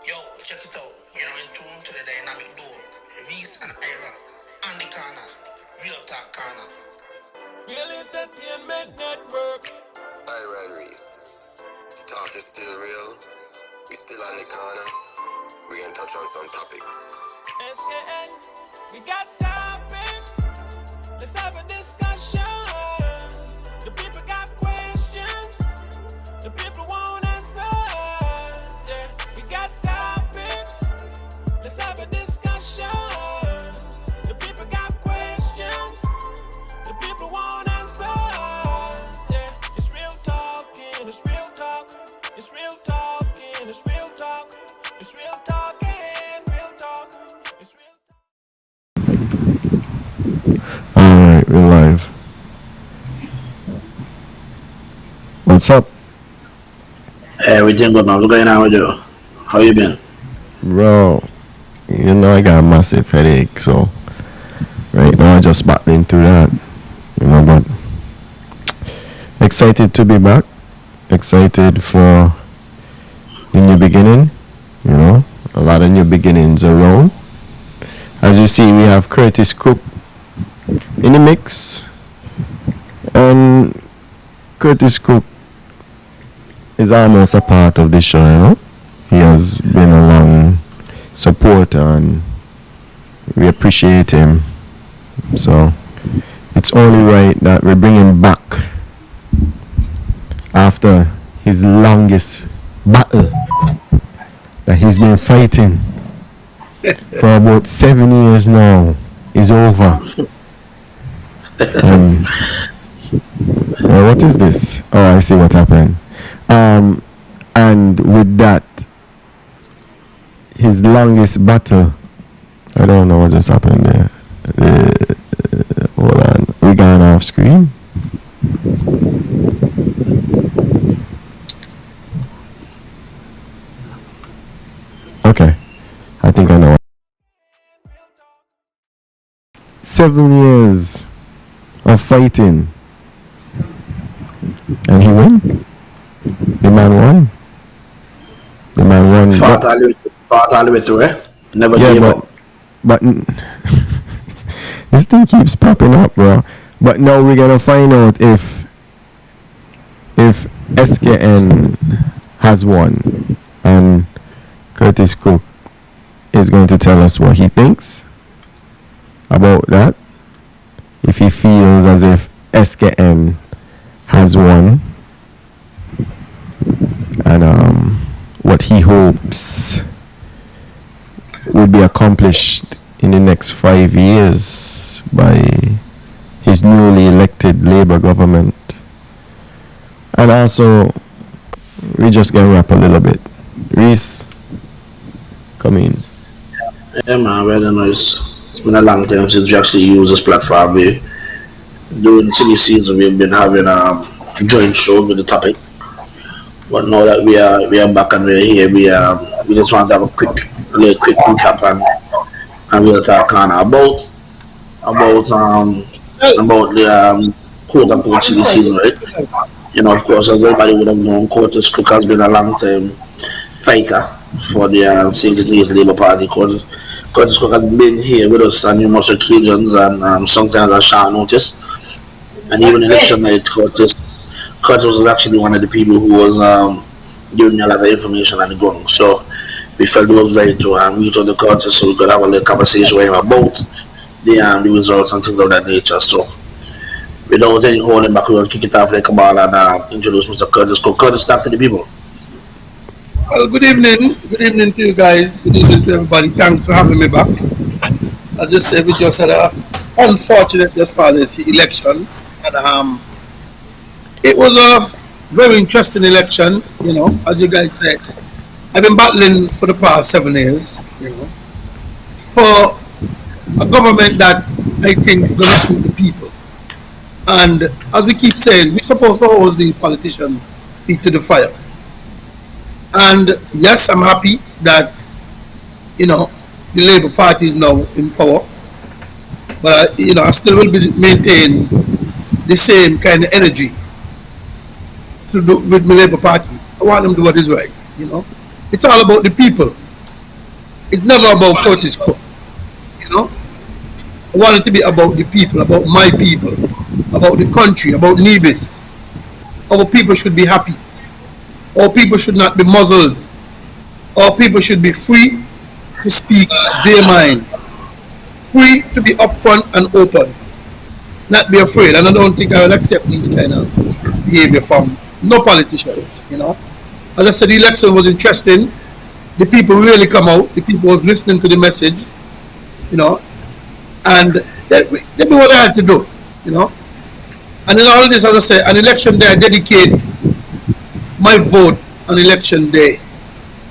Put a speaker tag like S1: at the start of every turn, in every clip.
S1: Yo, check it out. You know, in tune to the dynamic duo, Reese and Ira, on the corner, Real Talk Corner.
S2: Real Entertainment Network.
S3: Ira and Reese. The talk is still real. We still on the corner. We gonna touch on some topics.
S2: SKN, we got topics. Let's have a discussion. The people got questions. The people want answers. Yeah, we got topics. Let's have a discussion. The people got questions. The people want answers. Yeah, it's real talking. It's real talk. It's real talking. It's real talk. It's real talking. Real talk. It's real talk.
S4: Alright, we're live. What's up,
S5: Everything good, man. What's going on with you? How you been?
S4: bro? You know I got a massive headache, so right now I'm just battling through that. But excited to be back. Excited for the new beginning. A lot of new beginnings around. As you see, we have Curtis Cook in the mix, and Curtis Cook is almost a part of the show. He has been a long supporter, and we appreciate him. So it's only right that we bring him back after his longest battle that he's been fighting for about 7 years now is over. What is this? Oh, I see what happened. And with that, his longest battle, I don't know what just happened there. Hold on, we got off screen. Okay, I think I know. 7 years of fighting, and he won. The man won.
S5: Fought all the way through, eh? Never
S4: Yeah,
S5: gave up.
S4: but this thing keeps popping up, bro. But now we're gonna find out if SKN has won, and Curtis Cook is going to tell us what he thinks about that. If he feels as if SKN has won, and what he hopes will be accomplished in the next 5 years by his newly elected Labour government. And also, we just gonna rap a little bit. Reese, come in.
S5: Yeah, man. Really nice. It's been a long time since we actually used this platform. We during silly season we've been having joint shows with the topic. But now that we are back and we're here, we just want to have a little quick recap and we'll talk on about the quote unquote silly season, right? Of course, as everybody would have known, Curtis Cook has been a long time fighter for the 60s Labour Party. Curtis Cook has been here with us on numerous occasions and sometimes on short notice. And even election night, Curtis was actually one of the people who was giving me a lot of information on the ground. So we felt it was right to meet on the Curtis so we could have a little conversation with him about the results and things of that nature. So without any holding back, we'll kick it off like a ball and introduce Mr. Curtis Cook. Curtis, talk to the people.
S6: Well, good evening. Good evening to you guys. Good evening to everybody. Thanks for having me back. As I said, we just had a unfortunate death for this election, and it was a very interesting election. As you guys said, I've been battling for the past 7 years. For a government that I think is going to suit the people. And as we keep saying, we're supposed to hold the politician feet to the fire. And yes, I'm happy that, the Labour Party is now in power. But, I still will maintain the same kind of energy to do with the Labour Party. I want them to do what is right. You know, it's all about the people. It's never about Curtis Cook. You know, I want it to be about the people, about my people, about the country, about Nevis. Our people should be happy. Our people should not be muzzled. Our people should be free to speak their mind, free to be upfront and open, not be afraid. And I don't think I will accept these kind of behavior from no politicians. You know, as I said, the election was interesting. The people really come out. The people was listening to the message. You know, and they did what I had to do. You know, and in all this, as I said, an election day, I dedicate my vote on election day.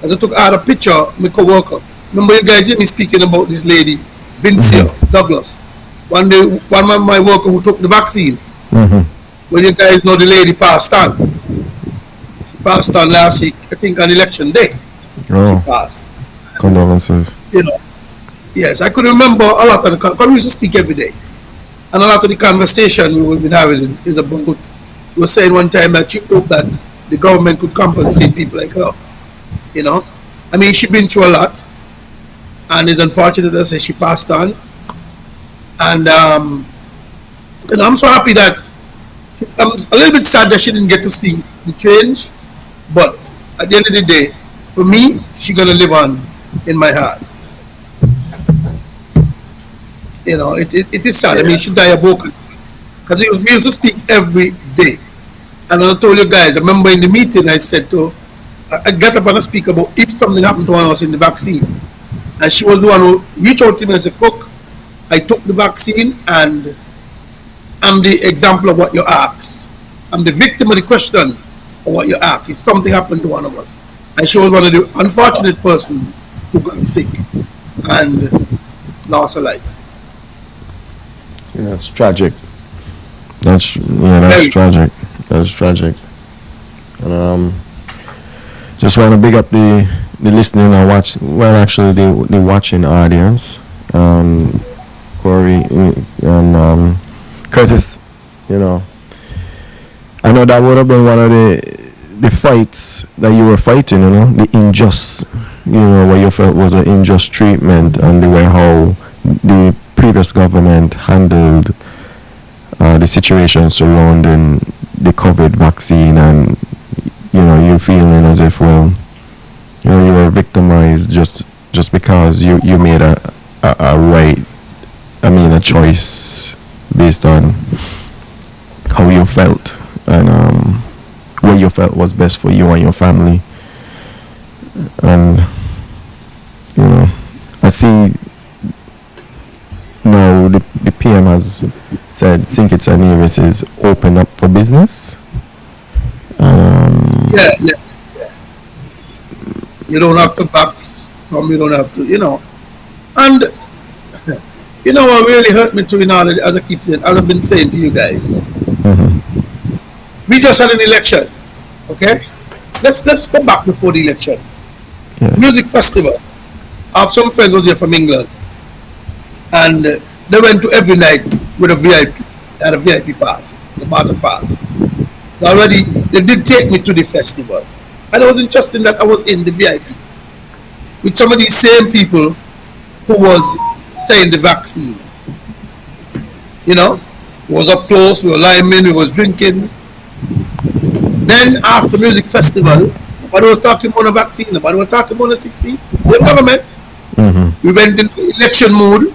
S6: As I took out a picture, my co-worker. Remember, you guys hear me speaking about this lady, Vincia Douglas. One of my worker who took the vaccine. Well, you guys know the lady passed on. She passed on last week, I think, on election day.
S4: Oh,
S6: She passed.
S4: condolences.
S6: You know, yes, I could remember a lot of the because we used to speak every day, and a lot of the conversation we've been having is about. She was saying one time that she hoped that the government could compensate people like her. You know, I mean, she's been through a lot, and it's unfortunate that she passed on. And you know, I'm so happy that I'm a little bit sad that she didn't get to see the change, but at the end of the day, for me, she's gonna live on in my heart. You know, it is sad. I mean, she died a broken heart because we used to speak every day. And I told you guys, I remember in the meeting I said to, I got up and I speak about if something happened to one of us in the vaccine. And she was the one who reached out to me and said, Cook, I took the vaccine and I'm the example of what you asked. I'm the victim of the question of what you asked, if something happened to one of us. And she was one of the unfortunate persons who got sick and lost her life.
S4: Yeah, that's tragic. That's
S6: Very.
S4: tragic. That's tragic. And just want to big up the listening and watch. Well, actually, the watching audience. Corey and Curtis. You know, I know that would have been one of the fights that you were fighting. You know, the unjust. You know, what you felt was an unjust treatment, and the way how the previous government handled the situation surrounding the COVID vaccine, and you know, you feeling as if, well, you know, you were victimized just because you made a right, I mean, a choice based on how you felt and what you felt was best for you and your family. And you know, I see now the PM has said St. Kitts and Nevis is open up for business.
S6: Yeah. You don't have to box, you don't have to, you know. And you know what really hurt me too, you know, as I keep saying, as I've been saying to you guys. We just had an election, okay? Let's come back before the election.
S4: Yeah.
S6: Music festival. I have some friends was here from England, and they went to every night with a VIP. They had a VIP pass, the battle pass. So already they did take me to the festival, and it was interesting that I was in the VIP with some of these same people who was saying the vaccine. You know, we was up close, we were linemen, we was drinking. Then after music festival, nobody was talking about the vaccine, nobody was talking about the 60. Same government. We went into election mood.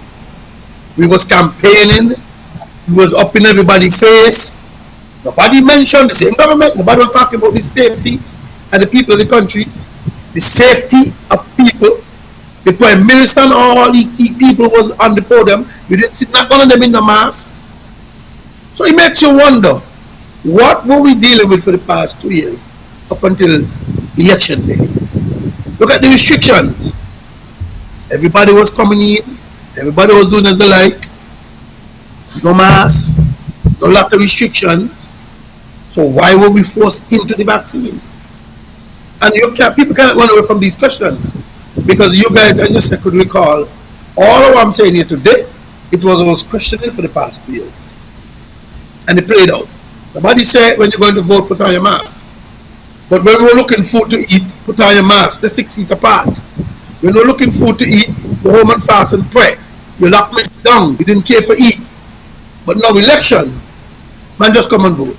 S6: We was campaigning. We was up in everybody's face. Nobody mentioned the same government. Nobody was talking about the safety of the people of the country, the safety of people. The Prime Minister and all the people was on the podium. You didn't see not one of them in the mask. So it makes you wonder, what were we dealing with for the past 2 years up until election day? Look at the restrictions. Everybody was coming in. Everybody was doing as they like. No mask, no lot of restrictions. So why were we forced into the vaccine? And people cannot run away from these questions, because you guys, I just could recall, all of what I'm saying here today, it was questioning for the past 2 years. And it played out. Nobody said when you're going to vote, put on your mask. But when we're looking food to eat, put on your mask. They're 6 feet apart. When we're looking food to eat, go home and fast and pray. You lock me down. You didn't care for eat. But now election, man, just come and vote.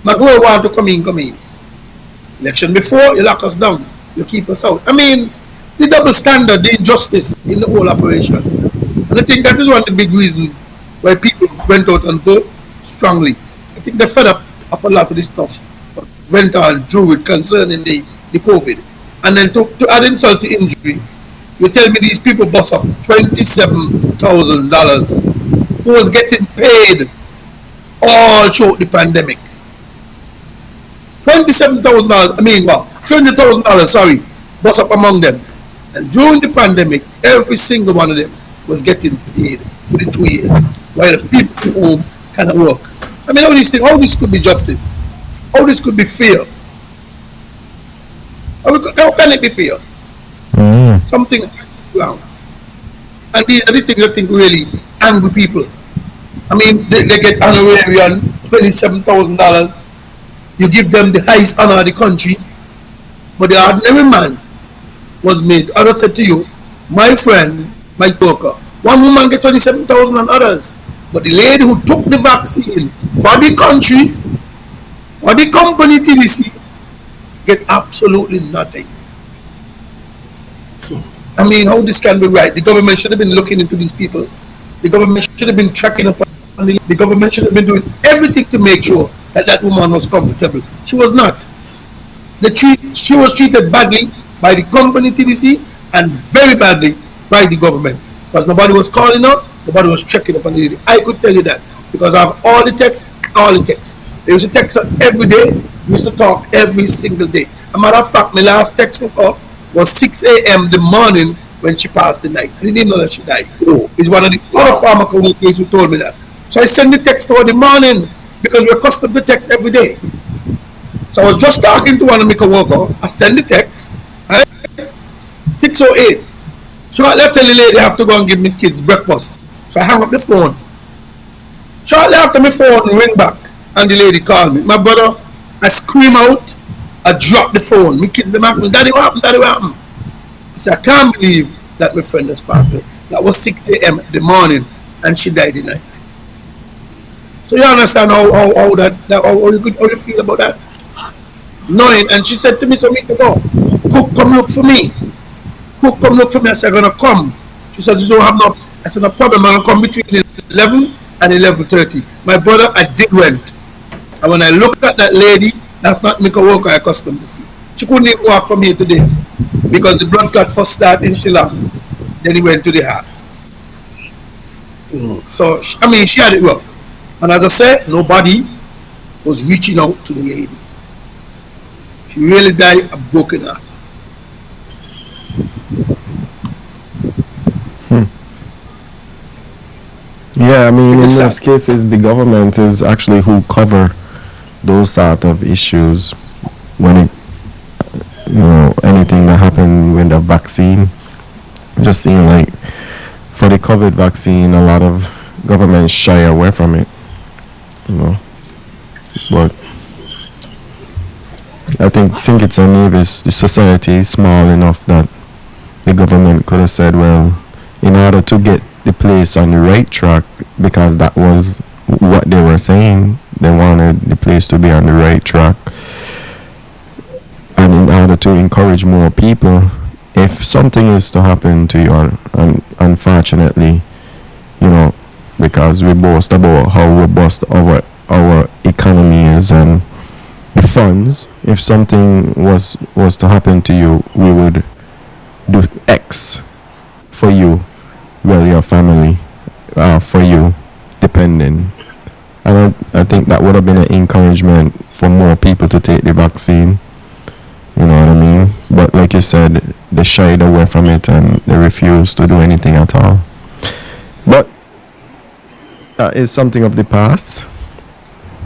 S6: Not who want to come in, come in. Election before, you lock us down. You keep us out. I mean, the double standard, the injustice in the whole operation. And I think that is one of the big reasons why people went out and vote strongly. I think they're fed up of a lot of this stuff. Went on, drew it concerning the COVID. And then to add insult to injury, you tell me these people bust up $27,000 who was getting paid all through the pandemic. $27,000, I mean, well, $20,000, sorry, bust up among them. And during the pandemic, every single one of them was getting paid for the 2 years, while the people at home cannot work. I mean, how this could be justice? How this could be fair? How can it be fair? Something wrong. And these are the things I think really angry people. I mean, they get honorarium, $27,000. You give them the highest honor of the country, but the ordinary man was made. As I said to you, my friend, my worker, one woman get 27,000 and others. But the lady who took the vaccine for the country, for the company TDC, get absolutely nothing. I mean, how this can be right? The government should have been looking into these people. The government should have been tracking up on the government should have been doing everything to make sure that that woman was comfortable. She was not. She was treated badly by the company TDC and very badly by the government. Because nobody was calling her, nobody was checking up on the lady. I could tell you that because I have all the texts. They used to text her every day. We used to talk every single day. As a matter of fact, my last text with her was 6 a.m. the morning when she passed the night. I didn't even know that she died. It's one of the other pharmacoworkers who told me that. So I sent the text to her in the morning because we're accustomed to text every day. So I was just talking to one of my coworkers. I sent the text, right? 6:08. Shortly after the lady I have to go and give my kids breakfast. So I hang up the phone. Shortly after my phone ring back and the lady called me. My brother, I scream out, I drop the phone. My kids, they ask me, Daddy, what happened? Daddy, what happened? I said, I can't believe that my friend has passed away. That was 6 a.m. in the morning and she died at night. So you understand how you feel about that? Knowing, and she said to me some weeks ago, Cook, come look for me. Cook, come look for me. I said, I'm going to come. She said, you don't have no, I said, no problem, I'm going to come between 11 and 11:30. My brother, I did went. And when I look at that lady, that's not me work I accustomed to see. She couldn't even walk from here today because the blood clot first started in she lungs. Then he went to the heart. So, I mean, she had it rough. And as I said, nobody was reaching out to the lady. She really died a broken heart.
S4: Yeah, I mean, in most cases, the government is actually who cover those sort of issues when it, anything that happened with the vaccine. Just seeing like for the COVID vaccine, a lot of governments shy away from it, but I think St. Kitts and Nevis, the society is small enough that the government could have said, well, in order to get the place on the right track, because that was what they were saying, they wanted the place to be on the right track, and in order to encourage more people, if something is to happen to you, unfortunately, because we boast about how robust our economy is and the funds, if something was to happen to you, we would do X for you, well, your family, for you, depending. And I think that would have been an encouragement for more people to take the vaccine. You know what I mean? But like you said, they shied away from it and they refused to do anything at all. But that is something of the past.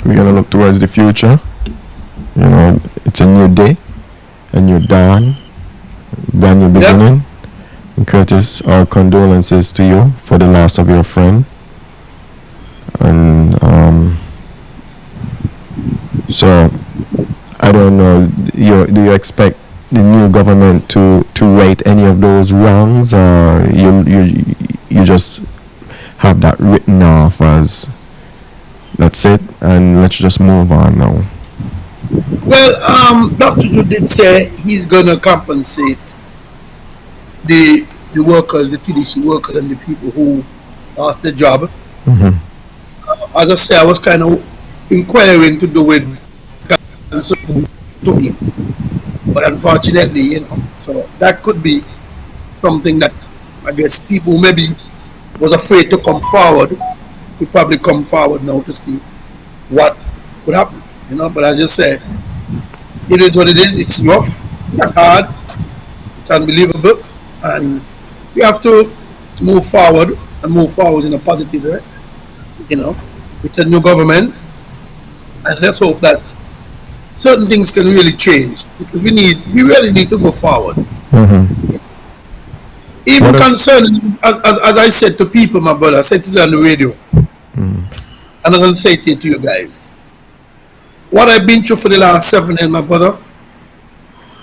S4: We're going to look towards the future. It's a new day, a new dawn, brand new beginning. Yep. And Curtis, our condolences to you for the loss of your friend. And so I don't know. Do you expect the new government to right any of those wrongs, or you just have that written off as that's it, and let's just move on now?
S6: Well, Dr. Joe did say he's gonna compensate the workers, the TDC workers, and the people who lost their job. As I say, I was kind of inquiring to do with Toki, but unfortunately, you know, so that could be something that I guess people who maybe was afraid to come forward could probably come forward now to see what would happen, you know. But as I say, it is what it is. It's rough, it's hard, it's unbelievable, and we have to move forward and move forward in a positive way. You know, it's a new government, and let's hope that certain things can really change, because we really need to go forward. Even concerning, as I said to people, my brother, I said to them on the radio, and I'm going to say it to you guys, what I've been through for the last 7 years, my brother,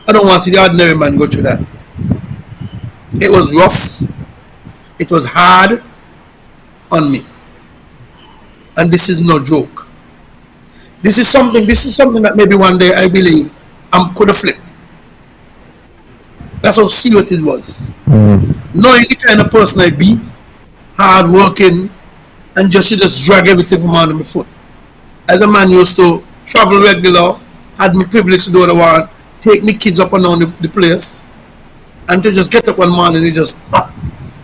S6: I don't want to see the ordinary man go through that. It was rough, it was hard on me, and this is no joke. This is something that maybe one day I believe I could have flipped. That's how serious it was. Knowing the kind of person I be, hard working, and just drag everything from under my foot. As a man used to travel regular, had my privilege to do what I want, take me kids up and down the place, and to just get up one morning and just pop.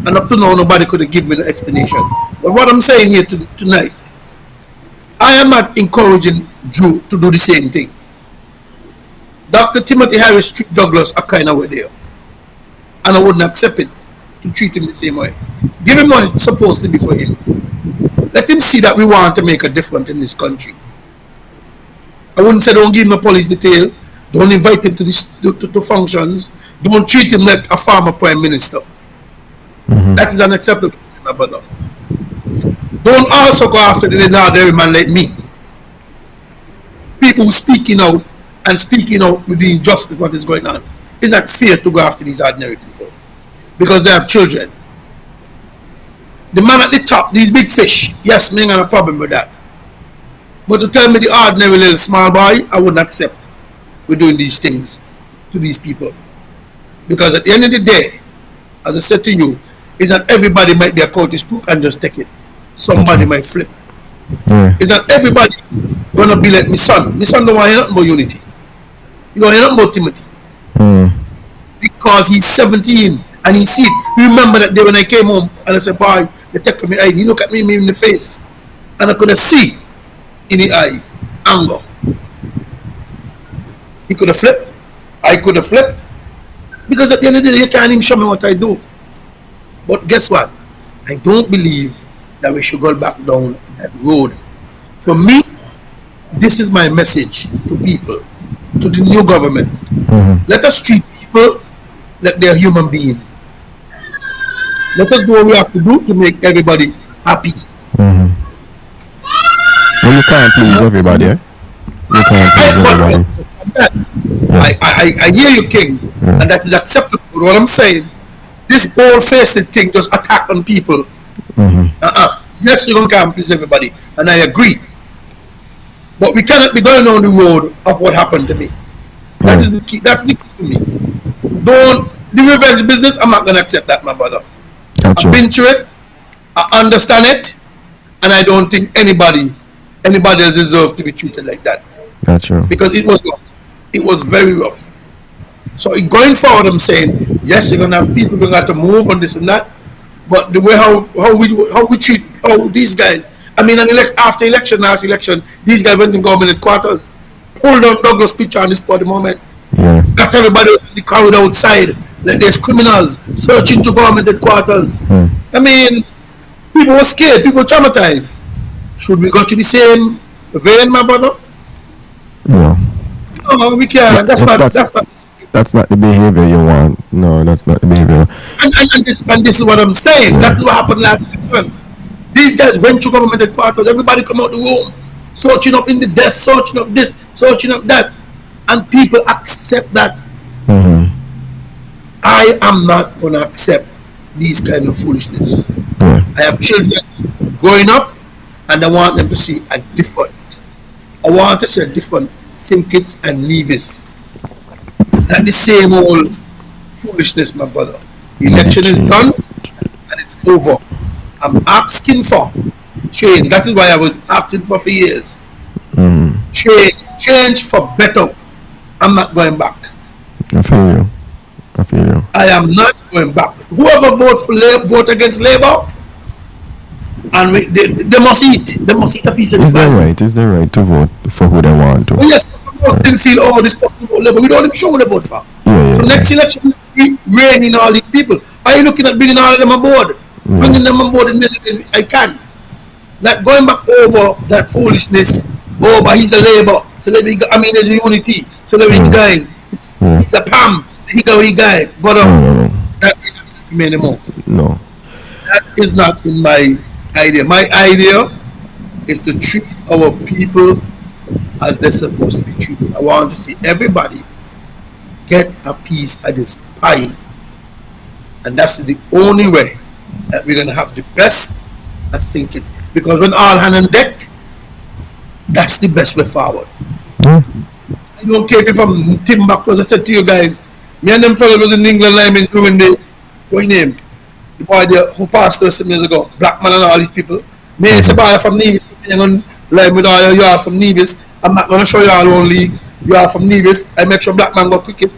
S6: And up to now nobody could have given me the explanation. But what I'm saying here tonight, I am not encouraging Drew to do the same thing. Dr. Timothy Harris treat Douglas a kind of way there, and I wouldn't accept it to treat him the same way. Give him what it's supposed to be for him. Let him see that we want to make a difference in this country. I wouldn't say don't give him a police detail, don't invite him to functions, don't treat him like a former prime minister. That is unacceptable, my brother. Don't also go after the ordinary man like me. People speaking out with the injustice what is going on. It's not fair to go after these ordinary people because they have children. The man at the top, these big fish, yes, me ain't got a problem with that. But to tell me the ordinary little small boy, I wouldn't accept we're doing these things to these people. Because at the end of the day, as I said to you, is that everybody might be a cultist crook and just take it. Somebody might flip. It's not everybody gonna be like my son. My son don't want to hear nothing about unity. He don't hear nothing about Timothy. Because he's 17 and he see it. You remember that day when I came home and I said, boy, they take me eye. He look at me in the face and I could have see in the eye anger. He could have flipped. I could have flipped. Because at the end of the day, you can't even show me what I do. But guess what? I don't believe that we should go back down that road. For me, this is my message to people, to the new government. Let us treat people like they're human beings. Let us do what we have to do to make everybody happy.
S4: Well, you can't please everybody, eh? You can't please everybody.
S6: I hear you, King, and that is acceptable. What I'm saying, this bold-faced thing just attack on people. Yes, you can't please everybody, and I agree. But we cannot be going on the road of what happened to me. That is the key. That's the key for me. The revenge business, I'm not going to accept that, my brother.
S4: Gotcha.
S6: I've been through it, I understand it, and I don't think anybody else deserves to be treated like that.
S4: Gotcha.
S6: Because it was rough. It was very rough. So going forward, I'm saying, yes, you're going to have people going to have to move on this and that, but the way how we treat these guys, I mean, after last election, these guys went in government headquarters, pulled down Douglas picture on this spot the moment, got everybody in the corridor outside, like there's criminals searching to government headquarters. I mean, people were scared, people were traumatized. Should we go to the same vein, my brother?
S4: No.
S6: No, we can't. That's
S4: not the behavior you want. No, that's not the behavior.
S6: And this is what I'm saying. That's what happened last election. These guys went to government headquarters. Everybody come out the room, searching up in the desk, searching up this, searching up that. and people accept that. I am not going to accept these kind of foolishness. I have children growing up, and I want them to see a different. I want to see a different Sinkits and Nevis. Not the same old foolishness, my brother. The election is done and it's over. I'm asking for change. That is why I was asking for years. Change for better. I'm not going back.
S4: I feel you. I
S6: am not going back. Whoever votes for vote against Labour, and they must eat. They must eat a piece of this.
S4: Is their right to vote for who they want to?
S6: Well, yes, some still feel, this person vote Labour. We don't even show who they vote for. So next election, we rein in all these people. Are you looking at bringing all of them on board? Bringing them on board in many ways I can. Not going back over that foolishness. Oh, but he's a Labour. So there's a unity. So there's a guy. He's a PAM. He's a guy. But that is not for me anymore.
S4: No.
S6: That is not in my idea. My idea is to treat our people as they're supposed to be treated. I want to see everybody get a piece of this pie. And that's the only way that we're going to have the best as Sinkits. Because when all hands on deck, that's the best way forward. I don't care if you're from Timbuktu. As I said to you guys, me and them fellas was in England Lyman doing what's his name? The boy there who passed us some years ago, Blackman and all these people. Me and somebody from Nevis, you're going to line with all you are from Nevis. I'm not going to show you all own leagues. You are from Nevis. I make sure Blackman go cricket.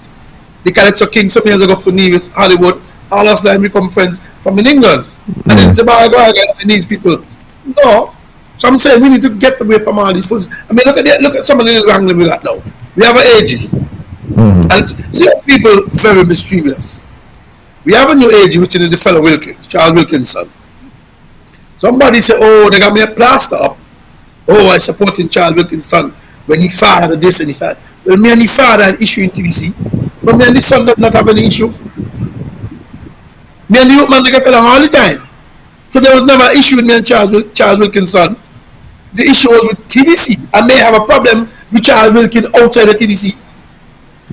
S6: The Calypso King some years ago for Nevis, Hollywood. All us like become friends from in England. And then somebody go again and these people. No. So I'm saying we need to get away from all these fools. I mean, look at some of the little wrangling we got now. We have an AG. And see people very mischievous. We have a new AG, which is the fellow Wilkins, Charles Wilkins' son. Somebody say, oh, they got me a plaster up. Oh, I supporting Charles Wilkins' son when he fired this and he fired. Well, me and the father had issue in TDC, but me and the son did not have any issue. Me and the youth man, they get along all the time. So there was never an issue with me and Charles Wilkins' son. The issue was with TDC. I may have a problem with Charles Wilkins outside the TDC.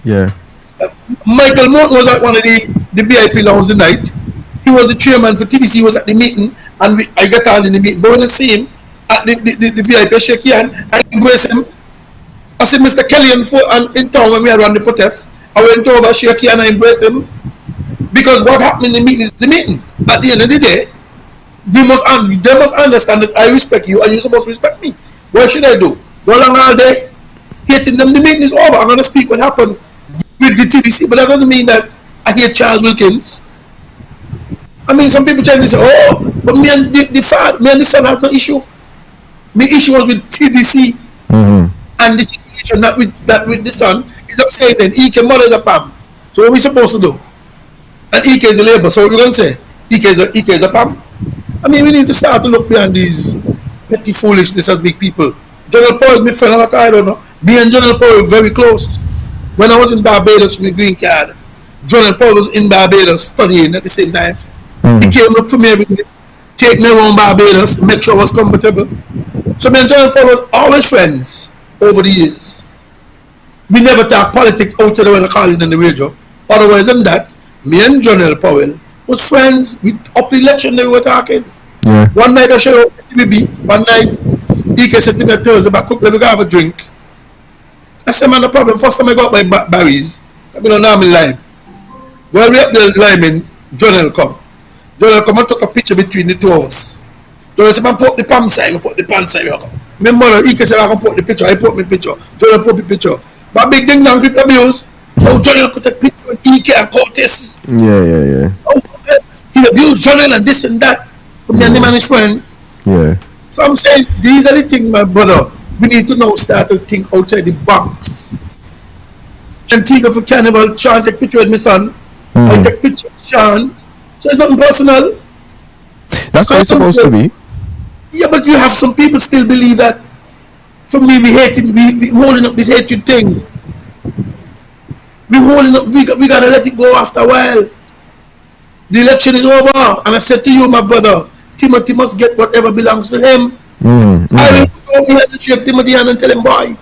S4: Yeah.
S6: Michael Morton was at one of the VIP lounge tonight. He was the chairman for TDC. He was at the meeting, and I got all in the meeting. But when I see him at the VIP, I shake hand, I embrace him. I said, Mr. Kelly in town when we had run the protest. I went over, shake hand, and I embrace him. Because what happened in the meeting is the meeting. At the end of the day, they must understand that I respect you and you're supposed to respect me. What should I do? Go along all day, hating them? The meeting is over. I'm going to speak what happened with the TDC, but that doesn't mean that I hate Charles Wilkins. I mean, some people trying to say, oh, but me and the son have no issue. My issue was with TDC and the situation that with the son is not saying then Ike mother is a PAM. So what are we supposed to do? And Ike is a Labour, so what are we going to say? Ike is a PAM. I mean, we need to start to look beyond these petty foolishness as big people. General Paul is my friend, I don't know. Me and General Paul were very close. When I was in Barbados with my green card, General Paul was in Barbados studying at the same time. He came up to me every day, take me around Barbados, make sure I was comfortable. So me and General Paul was always friends over the years. We never talk politics outside when I call it on the radio. Otherwise than that, me and General Powell was friends. Up the election they were talking. Yeah. One night I showed up at TVB. One night, Ike said to me Thursday, but cook, let me go have a drink. I said, man, no problem. First time I got my Barry's, I mean, I'm in line. Well, we up the line, and Jonel come and took a picture between the two of us. Jonel said, man, put the palm side, put the palm side. My mother, Ike said, I can put the picture. I put my picture. Jonel put the picture. But big thing now, people abuse. Oh, Jonel put a picture with Ike and Curtis.
S4: Yeah.
S6: Oh, he abused Jonel and this and that. Me and him and his friend.
S4: Yeah.
S6: So I'm saying, these are the things, my brother. We need to now start to think outside the box. And think of a carnival, Sean take picture with my son. I take picture with Sean. So it's nothing personal.
S4: That's how it's supposed to be.
S6: Yeah, but you have some people still believe that. For me, we holding up this hatred thing. We holding up, we gotta let it go after a while. The election is over, and I said to you, my brother, Timothy must get whatever belongs to him. I will go here and shake Timothy hand and tell him, boy,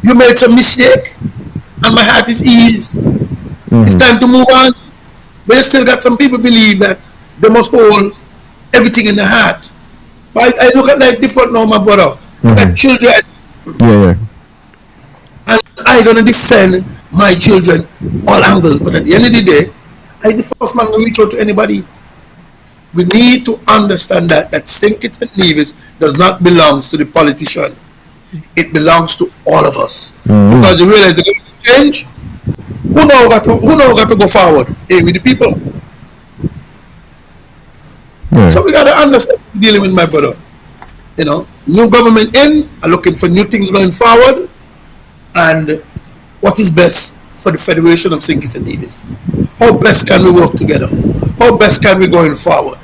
S6: you made some mistake. and my heart is eased. It's time to move on. But you still got some people believe that they must hold everything in the heart. But I look at life different now, my brother. I got children,
S4: Yeah.
S6: and I gonna defend my children all angles. But at the end of the day, I the first man to reach out to anybody. We need to understand that St. Kitts and Nevis does not belong to the politician. It belongs to all of us. Because you realize the government change. Who now got to go forward? With the people.
S4: Yeah.
S6: So we got to understand dealing with my brother. You know, new government in, are looking for new things going forward, and what is best for the Federation of St. Kitts and Nevis. How best can we work together? How best can we going forward?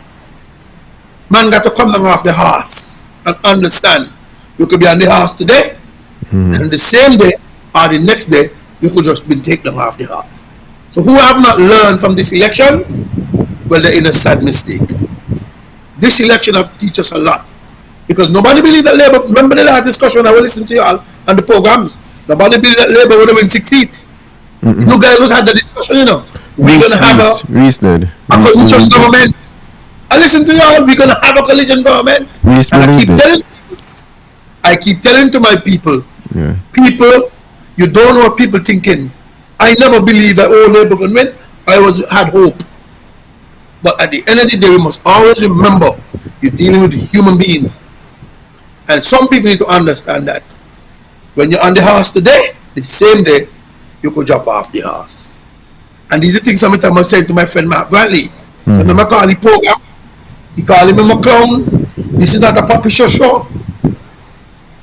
S6: Man got to come down off the horse and understand you could be on the horse today, and the same day or the next day you could just be taken off the horse. So who have not learned from this election, well, they're in a sad mistake. This election have teach us a lot, because nobody believed that Labour. Remember the last discussion I will listen to y'all on the programs. Nobody believed that Labour would have win 6 seats. You guys was had the discussion, you know. We're gonna have
S4: Reese did.
S6: a coalition government. I listen to y'all. We're gonna have a coalition government.
S4: Reese
S6: And
S4: believed
S6: I keep telling to my people,
S4: Yeah.
S6: people, you don't know what people thinking. I never believed that Labour would win. I had hope. But at the end of the day, we must always remember you're dealing with a human being. And some people need to understand that when you're on the horse today, the same day, you could jump off the horse. And these are things sometimes I saying to my friend Mark Bradley. So when I call the program, he call him a clown. This is not a puppy show.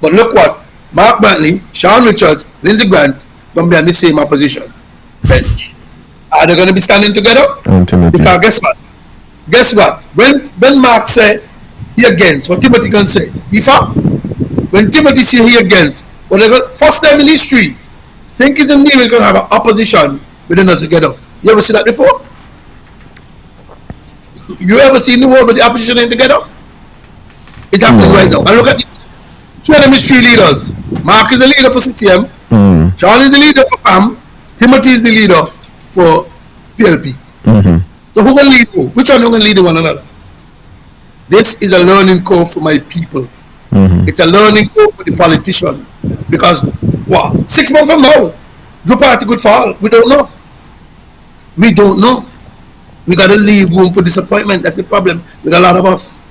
S6: But look what, Mark Brantley, Sean Richards, Lindsey Grant going to be on the same opposition bench. Are they going to be standing together?
S4: And Timothy.
S6: Because guess what? Guess what? When Mark say he against, what Timothy can say? When Timothy say he against, well, they got first time in history, St. Kitts and Nevis going to have an opposition with them together. You ever see that before? You ever seen the world with the opposition in together? It's happening right now. And look at this. Two of them is 3 leaders. Mark is the leader for CCM. Charlie is the leader for PAM. Timothy is the leader for PLP. So who will lead who? Which one will lead one another? This is a learning curve for my people. It's a learning curve for the politician. Because, 6 months from now, the party could fall. We don't know. We don't know. We got to leave room for disappointment. That's the problem with a lot of us.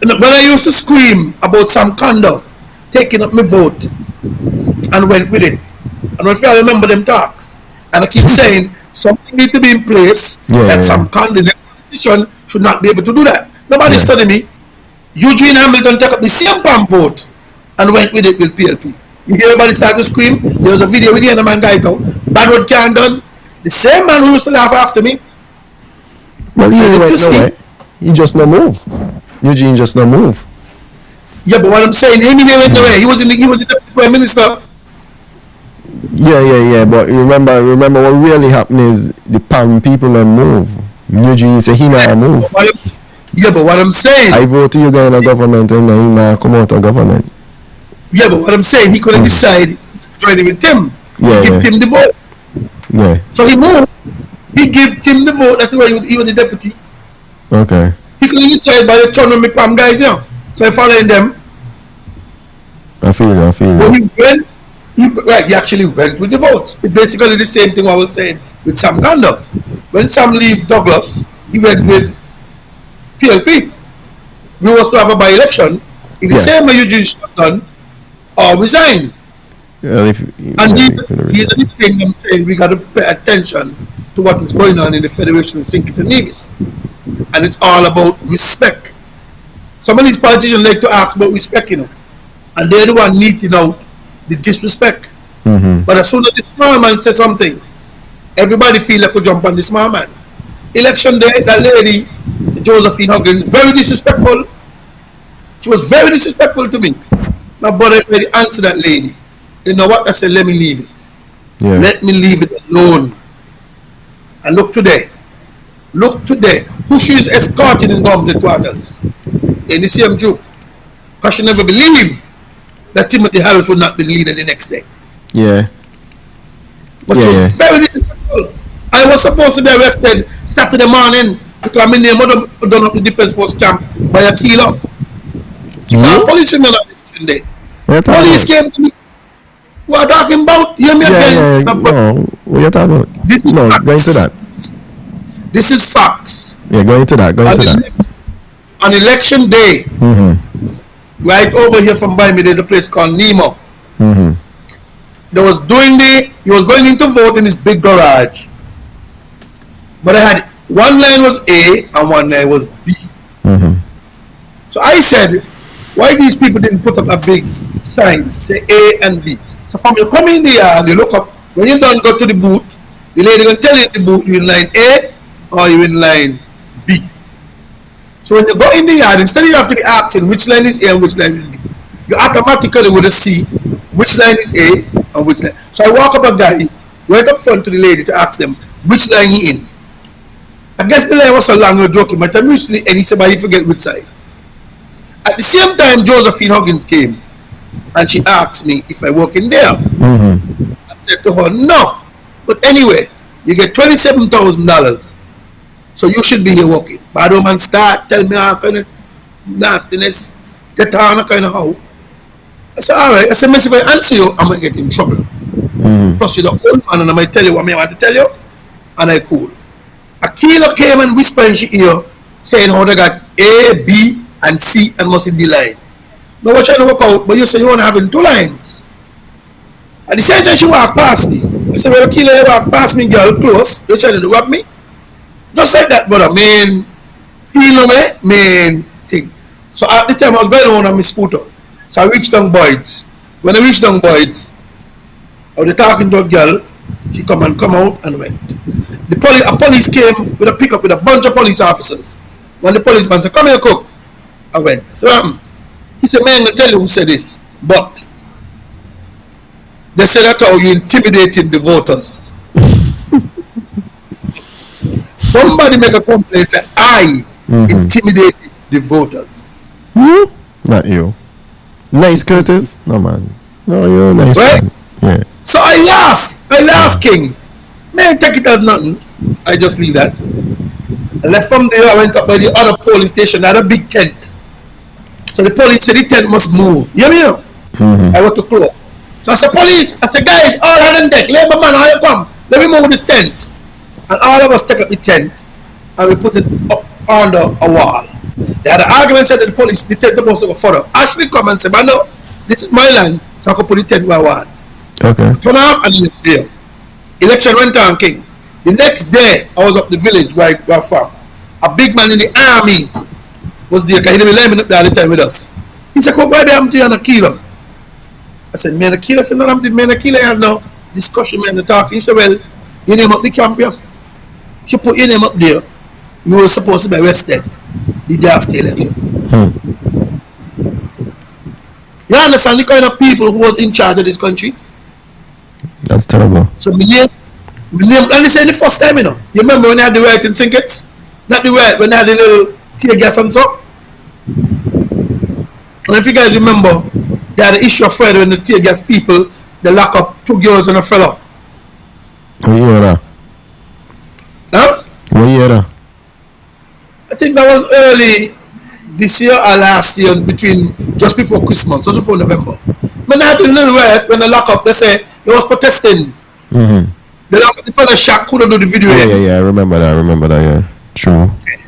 S6: When I used to scream about Sam Kondo taking up my vote and went with it, and if I remember them talks, and I keep saying something need to be in place that Sam Kondo, the politician, should not be able to do that. Nobody studied me. Eugene Hamilton took up the same PAM vote and went with it with PLP. You hear everybody start to scream. There was a video with the other man guy out. Bad road can't done. The same man who used to laugh after me.
S4: Well, he went nowhere. He just no move. Eugene just no move.
S6: Yeah, but what I'm saying, he went nowhere. He was the prime minister.
S4: Yeah. But remember what really happened is the PAM people don't move. Eugene say he not move.
S6: But what I'm saying,
S4: I vote to you guys in a government and he not come out of government.
S6: Yeah, but what I'm saying, he couldn't decide joining with Tim. Give Tim the vote.
S4: Yeah.
S6: So he moved. He gave Tim the vote. That's why he was the deputy.
S4: Okay.
S6: He couldn't decide by the turn of my PAM guys, yeah. So I following them.
S4: I feel it.
S6: But he actually went with the votes. It's basically the same thing I was saying with Sam Kondo. When Sam leave Douglas, he went with PLP. We was to have a by-election in the same way Eugene Shotton or resign. These are the things I'm saying. We got to pay attention to what is going on in the Federation of St. Kitts and Nevis. And it's all about respect. Some of these politicians like to ask about respect, you know. And they're the one meting out the disrespect. But as soon as the small man says something, everybody feel like we jump on the small man. Election day, that lady, Josephine Huggins, very disrespectful. She was very disrespectful to me. My brother already answered that lady. You know what? I said, let me leave it. Let me leave it alone. And look today. Who she is escorting in government quarters? In the same Jew. Because she never believed that Timothy Harris would not be the leader the next day.
S4: Yeah.
S6: But she was very disrespectful. I was supposed to be arrested Saturday morning because my name was done up the Defense Force camp by a killer. Police came on election day. Police came to me. What are you talking about? You hear me again?
S4: No, what are you talking about?
S6: This is facts.
S4: Go into that.
S6: This is facts.
S4: Yeah, go into that.
S6: On election day, right over here from by me, there's a place called Nemo. He was going in to vote in his big garage. But I had one line was A and one line was B. So I said, why these people didn't put up a big sign, say A and B? So from you come in the yard, you look up, when you don't go to the booth, the lady will tell you in the booth, you in line A or you in line B. So when you go in the yard, instead you have to be asking which line is A and which line is B, you automatically would see which line is A and which line. So I walk up a guy, right up front to the lady to ask them which line he in. I guess the line was so long, we were joking, but I'm usually and he said, but he forget which side. At the same time, Josephine Huggins came and she asked me if I work in there. I said to her, no. But anyway, you get $27,000, so you should be here working. Bad woman start tell me all kind of nastiness, get on a kind of how. I said, all right. I said, if I answer you, I'm going to get in trouble. Plus, you're the old man and I might tell you what I want to tell you, and I cool. A killer came and whispered in she ear, saying how they got A, B, and C and must in the line. Now we're trying to work out, but you say you want to have in 2 lines. At the same time she walked past me. I said, well, killer, you walk past me, girl, close. You're trying to rob me? Just like that, brother. Feel me, thing. So at the time I was going on my scooter. So I reached down Boyd's. When I reached down Boyd's, I was talking to a girl. She come out and went. A police came with a pickup with a bunch of police officers. When the policeman said, come here, cook, I went. So he said, man, I'm going to tell you who said this. But they said that's how you intimidating the voters. Somebody make a complaint that I intimidated the voters.
S4: Not you. Nice, Curtis? No, man. No, you're nice.
S6: Right?
S4: Man. Yeah.
S6: So I laugh, King. Man, take it as nothing. I just leave that. I left from there, I went up by the other polling station, that had a big tent. So the police said the tent must move. You know? I went to close. So I said, police, I said, guys, all hands on deck, labor man, how you come? Let me move this tent. And all of us take up the tent and we put it up under a wall. They had an argument said that the tent is supposed to go further. Ashley come and said, but no, this is my land, so I can put the tent where I want.
S4: Okay.
S6: Turn off and then there. Election went on, King. The next day, I was up the village where I from. A big man in the army was there, because he didn't line up there all the time with us. He said, why they haven't you on a killer? I said, man, a killer? I said, no, I'm the man, a killer. I have no discussion, man, the talking. He said, well, you name up the camp here. You put your name up there, you were supposed to be arrested the day after the election. You understand the kind of people who was in charge of this country?
S4: That's terrible.
S6: So my name, and this ain't the first time, you know. You remember when they had the riot in Sinkets? Not the riot, when they had the little tear gas and so. And if you guys remember, they had the issue of Friday when the tear gas people, they lock up 2 girls and a fella.
S4: What year that?
S6: Huh?
S4: What year that?
S6: I think that was early this year or last year, just before Christmas, just before November. When they had the little riot, when they lock up, they say they was protesting. They lock up the fella Shaq couldn't do the video.
S4: Yeah, I remember that, yeah. True.
S6: Okay.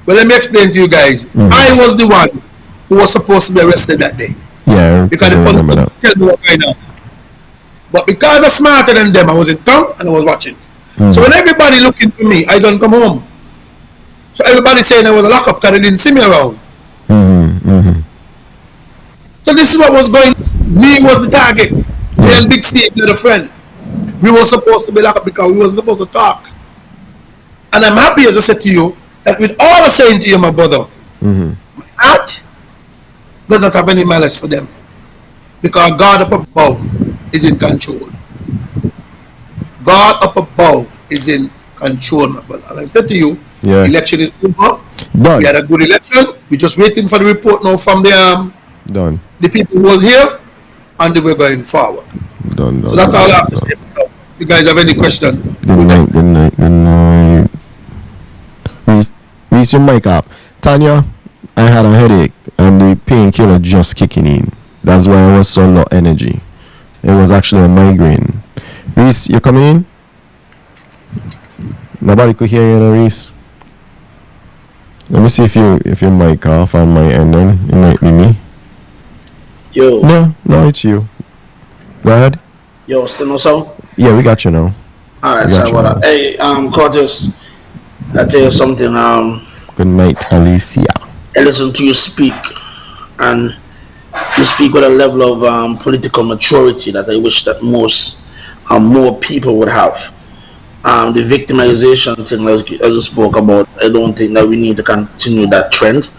S6: Well, let me explain to you guys. I was the one who was supposed to be arrested that day.
S4: Yeah,
S6: because the police didn't tell me what going on. But because I'm smarter than them, I was in town and I was watching. So when everybody looking for me, I don't come home. So everybody saying I was a lockup because they didn't see me around. So this is what was going. Me was the target. Me and Big Steve, the friend. We were supposed to be locked up because we were supposed to talk. And I'm happy, as I said to you, that with all I'm saying to you, my brother, my heart does not have any malice for them. Because God up above is in control. God up above is in control, my brother. And I said to you, election is over. Done. We had a good election. We're just waiting for the report now from the people who was here, and they were going forward.
S4: Done.
S6: So that's all I have to say for now. you guys have any question.
S4: Good night. Reese, your mic off. Tanya, I had a headache and the painkiller just kicking in. That's why I was so low energy. It was actually a migraine. Reese, you coming in? Nobody could hear you, Reese. Let me see if your mic off on my end. Then it might be me.
S5: Yo.
S4: No, it's you. Go ahead.
S5: Yo, still no sound?
S4: Yeah, we got you now.
S5: Alright, sorry about that. Hey, Curtis, I tell you something.
S4: Good night, Alicia.
S5: I listen to you speak, and you speak with a level of political maturity that I wish that more people would have. The victimization thing, like I just spoke about, I don't think that we need to continue that trend.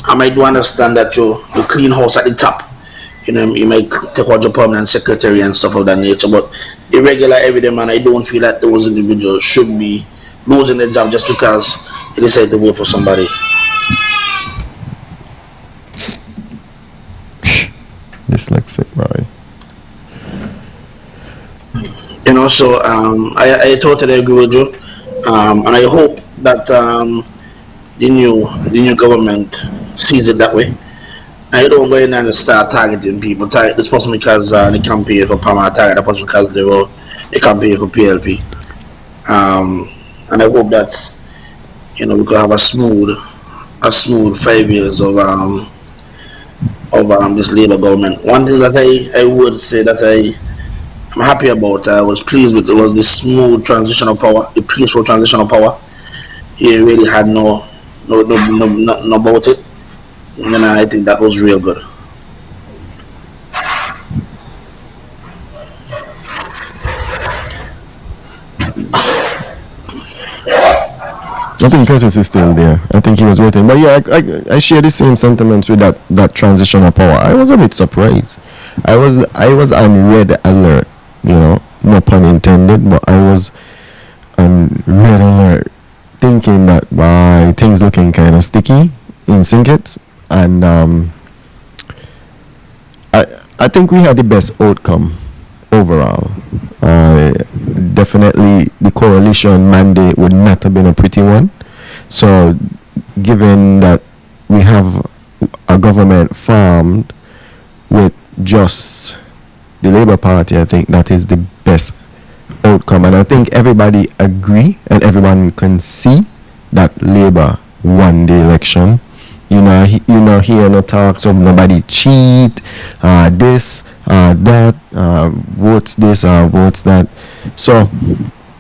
S5: I do understand that you clean house at the top. You know, you might take out your permanent secretary and stuff of that nature, but irregular everyday man, I don't feel that those individuals should be losing their job just because they decide to vote for somebody.
S4: Dyslexic, right?
S5: You know, so I totally agree with you, and I hope that the new government sees it that way. I don't go in and start targeting people. This person because they campaign for Palmer, target that person because they campaign for PLP. And I hope that we could have a smooth 5 years of this Labour government. One thing that I would say that I'm happy about, I was pleased with, it was the smooth transition of power, the peaceful transition of power. It really had no about it. And I think that was real good.
S4: I think Curtis is still there. I think he was waiting. But yeah, I share the same sentiments with that transition of power. I was a bit surprised. I was on red alert, no pun intended, but I was on red alert thinking that by things looking kind of sticky in Syncet. And I think we had the best outcome overall. Definitely the coalition mandate would not have been a pretty one. So given that we have a government formed with just the Labour Party, I think that is the best outcome. And I think everybody agree and everyone can see that Labour won the election. You know, hear no talks of nobody cheat, this, that, votes this, votes that. So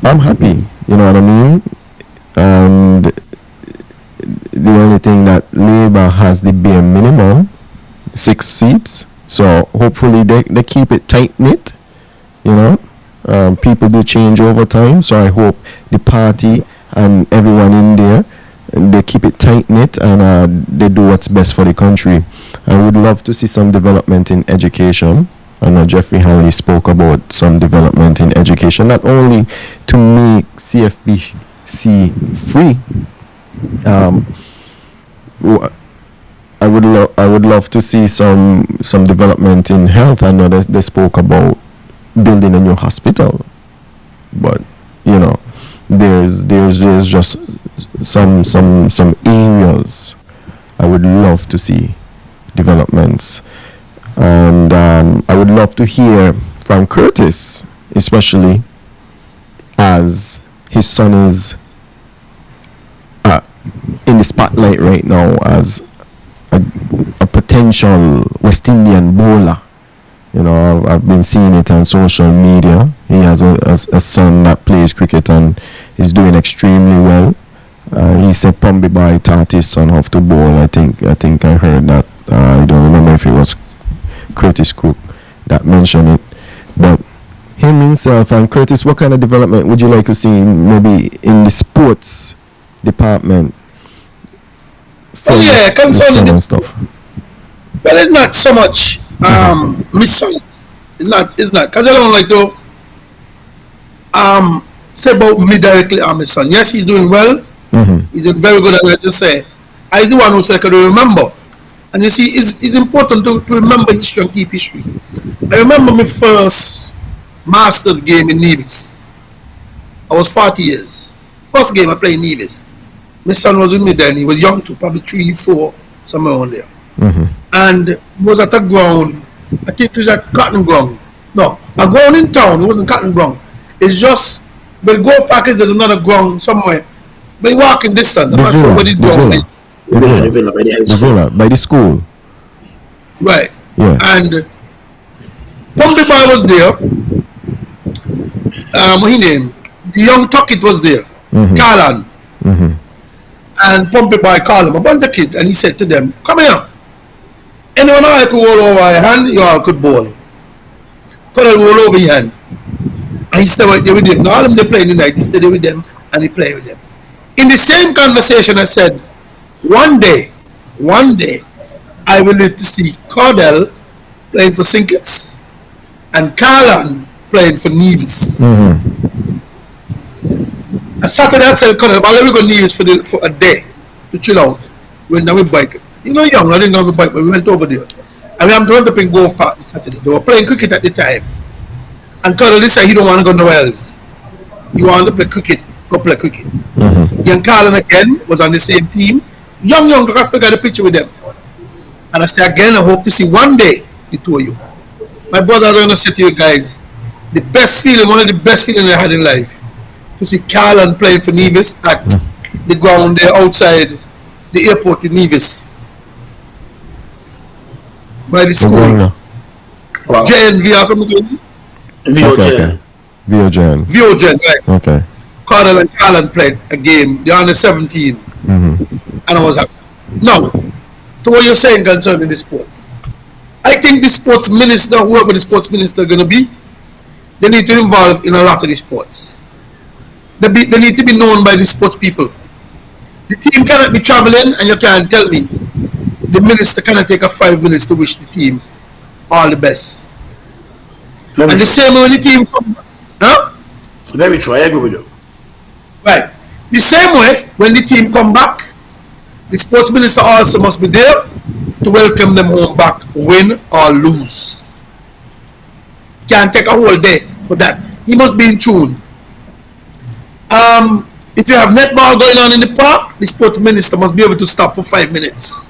S4: I'm happy, you know what I mean? And the only thing that Labour has the bare minimum, 6 seats. So hopefully they keep it tight knit, people do change over time. So I hope the party and everyone in there, they keep it tight knit and they do what's best for the country. I would love to see some development in education. I know Jeffrey Hanley spoke about some development in education, not only to make CFBC free. I would love to see some development in health. I know they spoke about building a new hospital, but there's just some areas I would love to see developments, and I would love to hear from Curtis, especially as his son is in the spotlight right now as a potential West Indian bowler. I've been seeing it on social media. He has a son that plays cricket and is doing extremely well. He said Pumby Boy taught his son how to bowl. I think I heard that. I don't remember if it was Curtis Cook that mentioned it, but him himself and Curtis, what kind of development would you like to see maybe in the sports department?
S6: Concerning
S4: and stuff.
S6: Well, it's not so much my son. It's not because I don't like to say about me directly on my son. Yes, he's doing well. He's doing very good. I just say I the one who said I could remember. And you see, it's important to remember history and keep history. I remember my first Masters game in Nevis. I was 40 years. First game I played Nevis. My son was with me then. He was young too, probably 3, 4, somewhere around there. And he was at a ground. I think it was at Cotton Ground. No, a ground in town. It wasn't Cotton Ground. It's just, but golf park is there's another ground somewhere. But walking distance. I'm not sure what he's doing.
S4: The villa, by the school.
S6: Right.
S4: Yeah.
S6: And Pumpy Boy was there. What he named? The young Tuckett was there. Carlan. And Pumpy Boy called him, a bunch of kids, and he said to them, come here. Anyone I could roll over your hand, you all could bowl. Could I roll over your hand? And he stayed right there with them. Now all of them they playing tonight, he stayed there with them and he played with them. In the same conversation I said, one day, I will live to see Cordell playing for Sinkets and Carlan playing for Nevis. I Saturday I said, Cordell, I'll let me go Nevis for a day to chill out. When we bike. You know, young, I didn't have a bike, but we went over there. And we went up in Golf Park Saturday. They were playing cricket at the time. And Cordell said he don't want to go nowhere else. He wanted to play cricket. Go play cricket. Young Carlan again was on the same team. Young, I still got a picture with them. And I said again, I hope to see one day the two of you. My brother, I'm going to say to you guys, the best feeling, one of the best feelings I had in life, to see Carlan playing for Nevis at the ground there outside the airport in Nevis. By the school. Wow. JNV or something?
S4: VOJN.
S6: VOJN, right.
S4: Okay.
S6: Cordell and Carlan played a game. They're under 17. And I was happy. Now, to what you're saying concerning the sports. I think the sports minister, whoever the sports minister going to be, they need to involve in a lot of the sports. They need to be known by the sports people. The team cannot be traveling and you can't tell me the minister cannot take a 5 minutes to wish the team all the best. And the same way when the team comes back. Huh?
S5: Very true, I agree with you.
S6: Right. The same way when the team come back, the sports minister also must be there to welcome them home back, win or lose. Can't take a whole day for that. He must be in tune. If you have netball going on in the park, the sports minister must be able to stop for 5 minutes.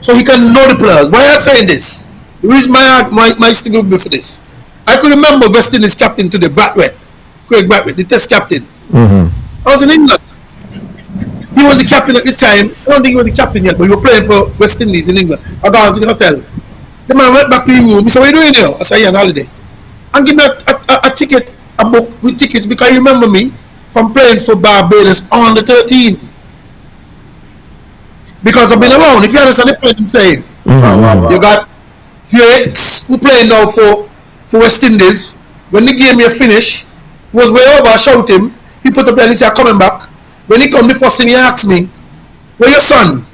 S6: So he can know the players. Why am I saying this? The reason my stigma will be for this. I could remember West Indies captain to the Craig Brathwaite, the test captain. I was in England. He was the captain at the time. I don't think he was the captain yet, but he was playing for West Indies in England. I got to the hotel. The man went back to his room. He said, what are you doing here? I said, yeah, on holiday. And give me a ticket, a book with tickets, because you remember me from playing for Barbados on the 13. Because I've been around. If you understand the point I'm saying. You got Jakes, who playing now for West Indies. When the game you finish, was way over, I shout him. He put up there and he said, coming back. When he come, the first thing he asked me, where your son?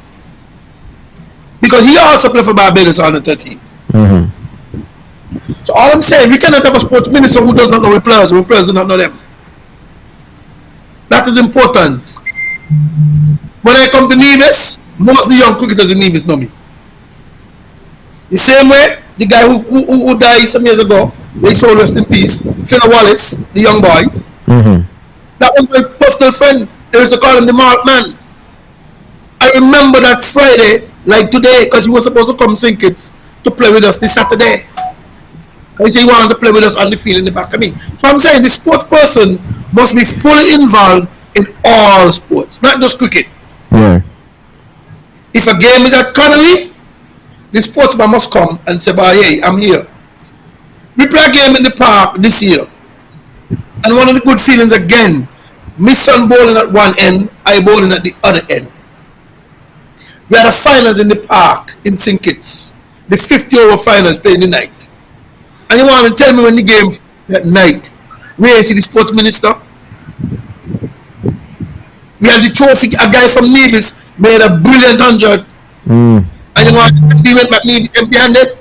S6: Because he also played for Barbados on the 13. So all I'm saying, we cannot have a sports minister who does not know the players, when players do not know them. That is important. When I come to Nevis, most of the young cricketers in Nevis know me. The same way, the guy who died some years ago, they soul rest in peace, Phil Wallace, the young boy, that was my personal friend. They used to call him the Mark Man. I remember that Friday, like today, because he was supposed to come Sinkets to play with us this Saturday. He said he wanted to play with us on the field in the back of me. So I'm saying the sports person must be fully involved in all sports, not just cricket.
S4: Yeah.
S6: If a game is at Connolly, the sportsman must come and say, "Bah, hey, I'm here." We play a game in the park this year. And one of the good feelings again, my son bowling at one end, I bowling at the other end. We had a finals in the park in Sinkets. The 50-over finals playing the night. And you want to tell me when the game that night, where is the sports minister? We had the trophy, a guy from Nevis made a brilliant 100. And you want to tell me he went back Nevis empty-handed?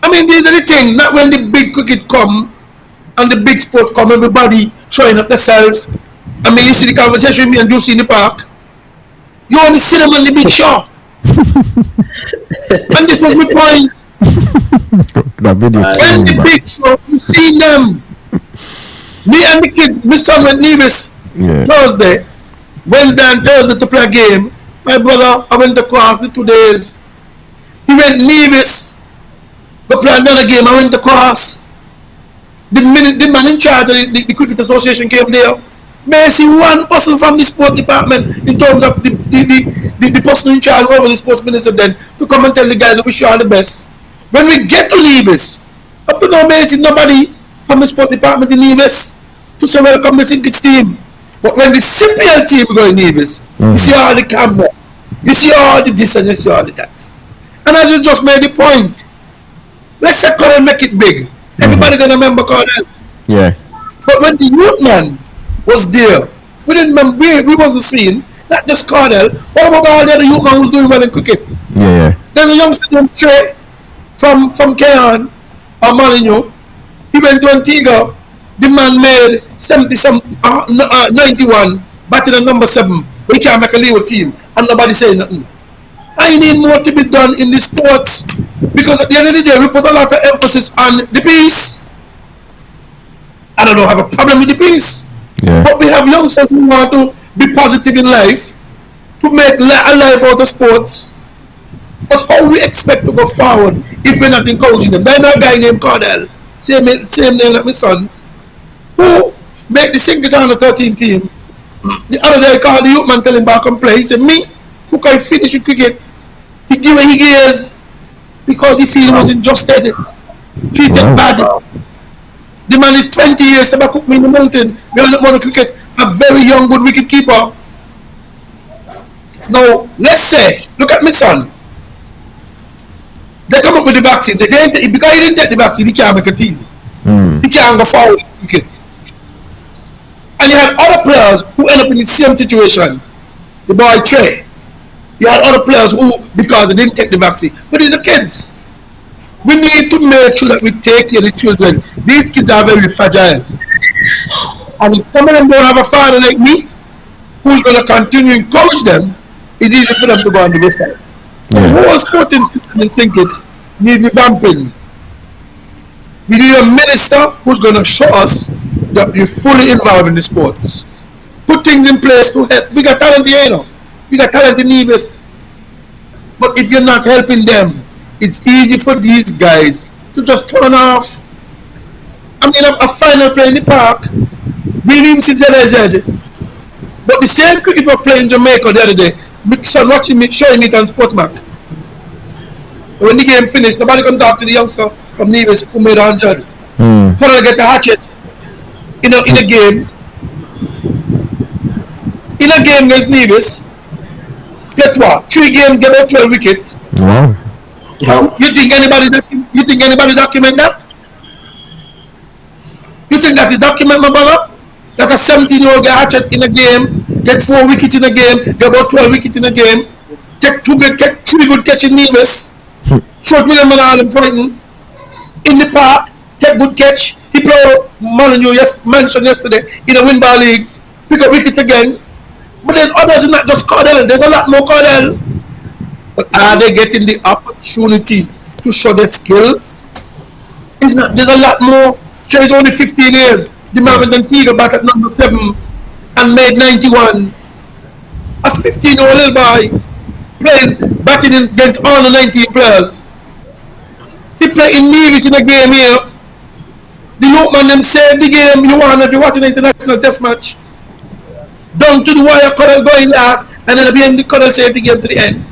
S6: I mean, these are the things, not when the big cricket come and the big sport come, everybody showing up themselves. I mean, you see the conversation with me and Juicy in the park. You only see them on the big show. And this was my point.
S4: That video
S6: When the big show, you see them. Me and the kids, my son went Nevis Thursday, Wednesday and Thursday to play a game. My brother, I went to class the 2 days. He went Nevis, to play another game. I went to class. The man in charge of the Cricket Association came there. May I see one person from the sport department in terms of the person in charge over the sports minister then to come and tell the guys that we wish you all the best. When we get to Nevis, up to now may I see nobody from the sport department in Nevis to say welcome the Sinkits team. But when the CPL team go in Nevis, you see all the camera, you see all the this and you see all the that. And as you just made the point, let's say Cornell make it big. Everybody gonna remember Cornell.
S4: Yeah.
S6: But when the youth man was there, we didn't remember, we wasn't seen, not just Cornell, what about all the other youth man who's doing well in cricket?
S4: Yeah.
S6: There's a youngster named Trey from Kehan or Molineux. He went to Antigua. The man made 91, batting at number 7. But he can't make a legal team and nobody saying nothing. I need more to be done in the sports because at the end of the day we put a lot of emphasis on the peace. And I don't have a problem with the peace.
S4: Yeah.
S6: But we have youngsters who want to be positive in life, to make a life out of sports. But how we expect to go forward if we're not encouraging them? There's a guy named Cordell, same name like my son, who make the Sinkits under 13 team. The other day I called the youth man, tell him back and play. He said, me, who can finish with cricket? He give what he gives because he feels he was injustice, treated bad. The man is 20 years, to cook me in the mountain. We don't want to cricket. A very young, good wicket keeper. Now, let's say, look at my son. They come up with the vaccine. Because he didn't take the vaccine, he can't make a team. He can't go forward in cricket. And you had other players who end up in the same situation. The boy Trey. You had other players who, because they didn't take the vaccine. But these are kids. We need to make sure that we take care of the children. These kids are very fragile. And if some of them don't have a father like me, who's going to continue to encourage them, it's easy for them to go on the website. The whole sporting system in Sinkit needs revamping. We need a minister who's going to show us that we're fully involved in the sports. Put things in place to help. We got talent here, you know. We got talent in Nevis. But if you're not helping them, it's easy for these guys to just turn off. I mean, a final play in the park, Williams is ZZ. But the same cricket were playing in Jamaica the other day. My son watching me, showing it on Sportsmark. When the game finished, nobody can talk to the youngster from Nevis who made 100. How get a hatchet in a game. In a game against Nevis, get what? 3 games, get about 12 wickets.
S4: Wow.
S6: You think anybody document that? You think that is document, my brother? That a 17-year-old get hatchet in a game, get 4 wickets in a game, get about 12 wickets in a game, get 3 good catch in Nevis, short William and Allen fighting in the park, take good catch. He played Molineux mentioned yesterday in a win ball league, pick up wickets again. But there's others, not just Cordell. There's a lot more Cordell. But are they getting the opportunity to show their skill? It's not. There's a lot more. Trey's only 15 years. The man with Antigua back at number 7 and made 91. A 15-year-old little boy batting against all the 19 players. He played in Nevis in a game here. The youth man them saved the game. You want if you watch an international test match. Down to the wire, Cordell going last, and then at the end, the Cordell saved the game to the end.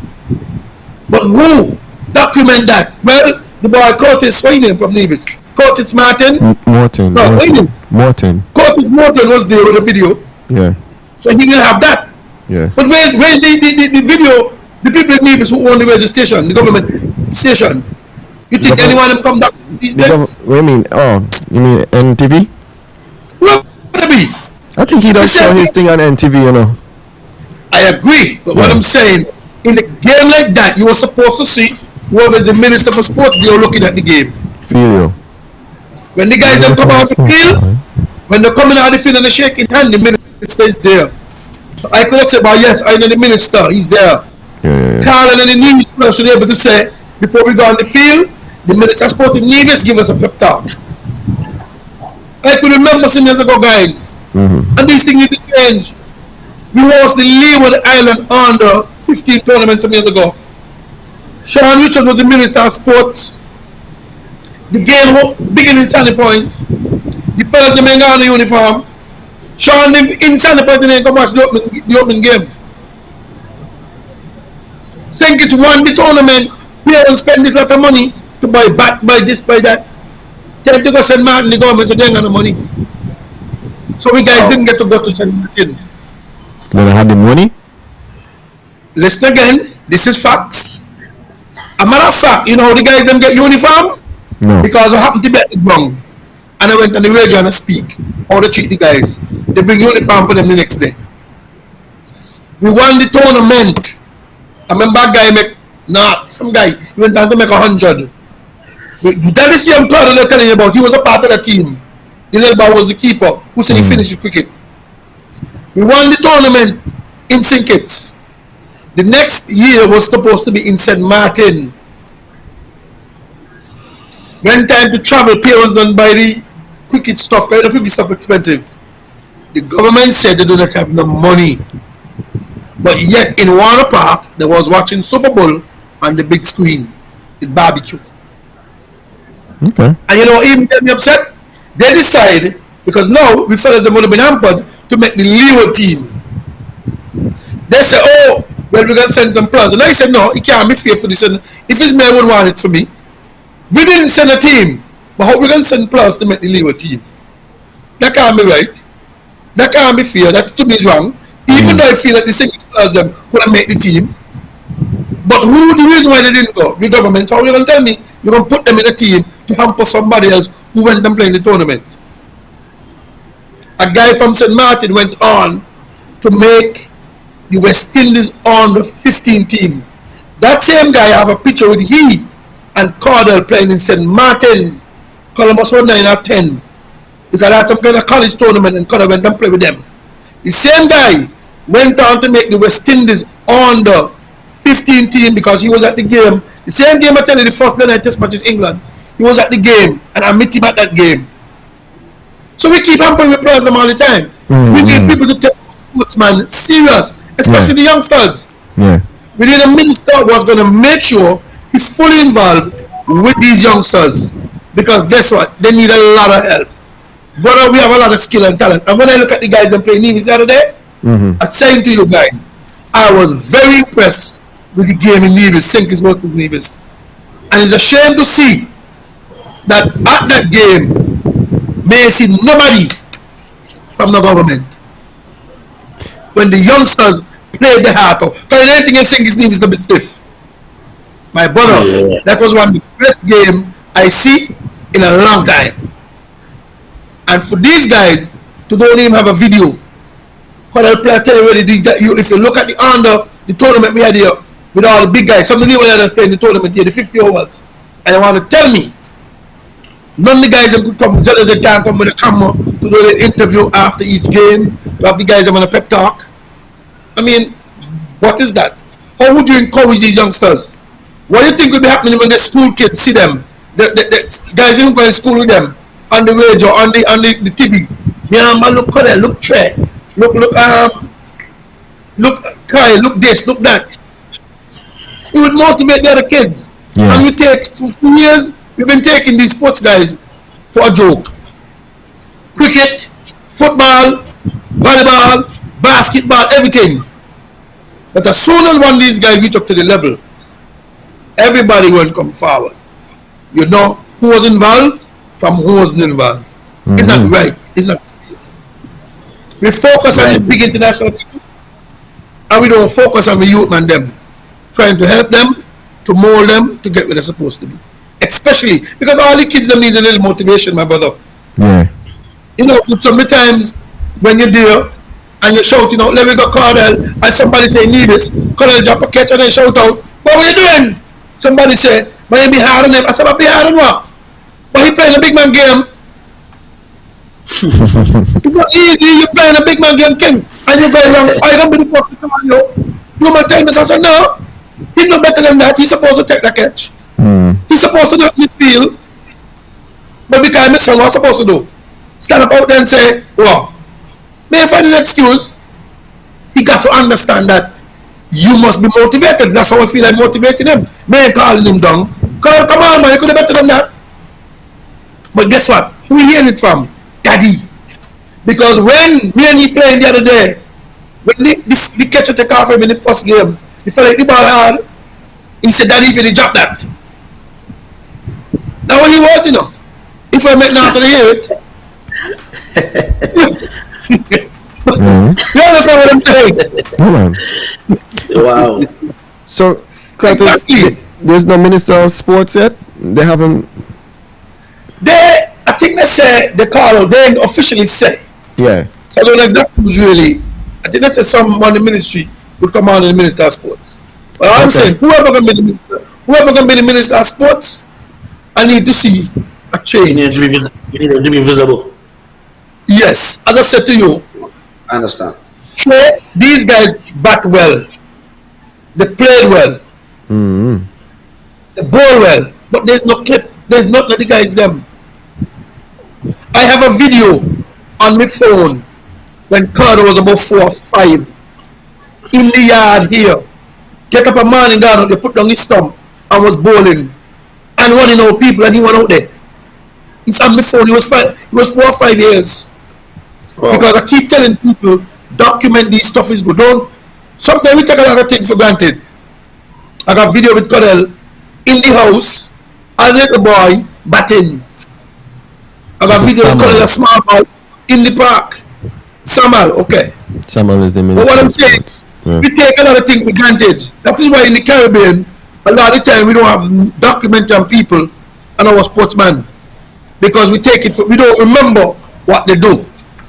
S6: But who document that? Well, the boy Curtis Wayne from Nevis. Curtis Martin.
S4: Morton.
S6: No, Wayne.
S4: Morton.
S6: Curtis Morton was there with the video.
S4: Yeah.
S6: So he will have that.
S4: Yeah.
S6: But where's the video? The people in Nevis who own the radio station, the government station. You think anyone will come back these days?
S4: What do you mean? Oh, you mean NTV?
S6: What would it be?
S4: I think he does show his thing on NTV, you know.
S6: I agree, but what I'm saying, in a game like that, you were supposed to see whoever the Minister for Sports, they were looking at the game.
S4: Feel you.
S6: When the guys come out of the field, when they're coming out of the field and they're shaking hand, the Minister is there. I could have said, well, yes, I know the Minister, he's there. Carl and the Nevis players should be able to say, before we go on the field, the Minister of Sport in Nevis give us a pep talk. Like we remember some years ago, guys.
S4: Mm-hmm.
S6: And these things need to change. We lost the Leeward Island under 15 tournament some years ago. Sean Richards was the Minister of Sports. The game was beginning in Sandy Point. The fellas them ain't got on the uniform. Sean live in Sandy Point and they come watch the opening game. Think it's won the tournament. We don't spend this lot of money to buy bat, buy this, buy that. Tell to go St. Martin, the government said they ain't got no money. So we guys didn't get to go to St. Martin.
S4: They don't have the money?
S6: Listen again, this is facts. A matter of fact, you know the guys them get uniform?
S4: No.
S6: Because I happened to be at the ground. And I went on the radio and I speak how to treat the guys. They bring uniform for them the next day. We won the tournament. I remember a guy some guy, he went down to make 100. That is the same player they're telling you about. He was a part of the team. The little boy was the keeper who said he finished the cricket. We won the tournament in St. Kitts. The next year was supposed to be in St. Martin. When time to travel, pay was done by the cricket stuff, because the cricket stuff expensive. The government said they do not have no money. But yet in Warner Park, they was watching Super Bowl on the big screen with barbecue.
S4: Okay.
S6: And you know, even them upset, they decide, because now we fellas them would have been hampered to make the Leeward team. They say, oh, well, we're going to send some players. And I said, no, it can't be fair for this. And if it's me, I would want it for me. We didn't send a team, but how we going to send players to make the Leeward team? That can't be right. That can't be fair. That to me is wrong. Even though I feel that the same players them couldn't make the team. But who the reason why they didn't go? The government. So you're going to tell me you're going to put them in a team to hamper somebody else who went and played the tournament. A guy from St. Martin went on to make the West Indies under 15 team. That same guy have a picture with he and Cardell playing in St. Martin. Columbus won 9 or 10. Because that's some kind of college tournament and Cardell went and play with them. The same guy went on to make the West Indies under 15 team because he was at the game. The same game I tell you, the first night test match is England. He was at the game and I met him at that game. So we keep hampering with players them all the time. We need people to take sportsman serious, especially the youngsters.
S4: Yeah.
S6: We need a minister who was going to make sure he's fully involved with these youngsters. Because guess what? They need a lot of help. Brother, we have a lot of skill and talent. And when I look at the guys that play Nevis the other day, I'm saying to you guys, I was very impressed with the game in Nevis, St. Kitts versus Nevis. And it's a shame to see that at that game, may see nobody from the government. When the youngsters played the heart out. Because anything in St. Kitts Nevis is a bit stiff. My brother, that was one of the best game I see in a long time. And for these guys to don't even have a video, because I'll play, I tell you already, if you look at the under the tournament we had here with all the big guys, some of the people that are playing the tournament here, the 50 overs, and they want to tell me none of the guys that could come, just as they can't come with a camera to do the interview after each game, to have the guys that want a pep talk. I mean, what is that? How would you encourage these youngsters? What do you think will be happening when the school kids see them? The guys even going to school with them on the radio, on the TV. Yeah, man, look there, look Trey, look Kyle, look this, look that. It would motivate the other kids.
S4: Yeah.
S6: And we take, for years, we've been taking these sports guys for a joke. Cricket, football, volleyball, basketball, everything. But as soon as one of these guys reach up to the level, everybody will come forward. You know who was involved from who wasn't involved. It's not right. It's not. We focus on the big international people, and we don't focus on the youth and them, trying to help them, to mold them, to get where they're supposed to be. Especially because all the kids them need a little motivation, my brother.
S4: Yeah.
S6: You know, sometimes when you're there and you're shouting out, let me go Cardell, and somebody say Nevis, Cardell drop a catch and then shout out, what are you doing? Somebody say, but you be hard on them. I said, I'll be hard on what? But he playing a big man game. It's not easy, you're playing a big man game, King. And you're going wrong, I don't be the first to come on you. You might tell me, so I said, no. He's no better than that. He's supposed to take the catch. He's supposed to do midfield. But because my son was supposed to do. stand up out there and say, well, may I find an excuse? He got to understand that you must be motivated. That's how I feel like motivating him. May I call him down? Come on, man, you could have better than that. But guess what? Who we hearing it from? Daddy. Because when me and he playing the other day, when the catcher take off him in the first game, the fella hit the ball hard, he said, Daddy, if you drop that. That's what he wants, you know. If I make now to hear it. You understand what I'm saying?
S4: Wow. So, Curtis,
S6: Exactly.
S4: there's no Minister of Sports yet? They haven't.
S6: I think they say they call out, they didn't officially say.
S4: Yeah.
S6: So I don't know if that was really, I think they said someone in the ministry would come on as the Minister of Sports. But I'm
S4: Okay.
S6: saying whoever can be the Minister of Sports, I need to see a
S5: You
S6: change.
S5: need to be visible.
S6: Yes, as I said to you,
S5: I understand.
S6: these guys bat well, they played well,
S4: Mm-hmm.
S6: they bowl well, but there's no clip, there's not the guys them. I have a video on my phone when Carter was about 4 or 5 in the yard here. Get up a man in Ghana, they put down his stump and was bowling and running out people, and he went out there. It's on my phone. He was 4 or 5 years.
S5: Wow.
S6: Because I keep telling people, document these stuff is good. Don't. Sometimes we take a lot of things for granted. I got video with Cordell in the house, I let the boy batting. I got
S4: It's a
S6: video with
S4: Samuel.
S6: Cordell a small ball in the park. Samuel, okay.
S4: Samuel is the
S6: But
S4: Minister
S6: what I'm
S4: of
S6: saying,
S4: Sports. Yeah.
S6: we take a lot of things for granted. That is why in the Caribbean, a lot of the time we don't have documentary people and our sportsmen, because we take it for, we don't remember what they do.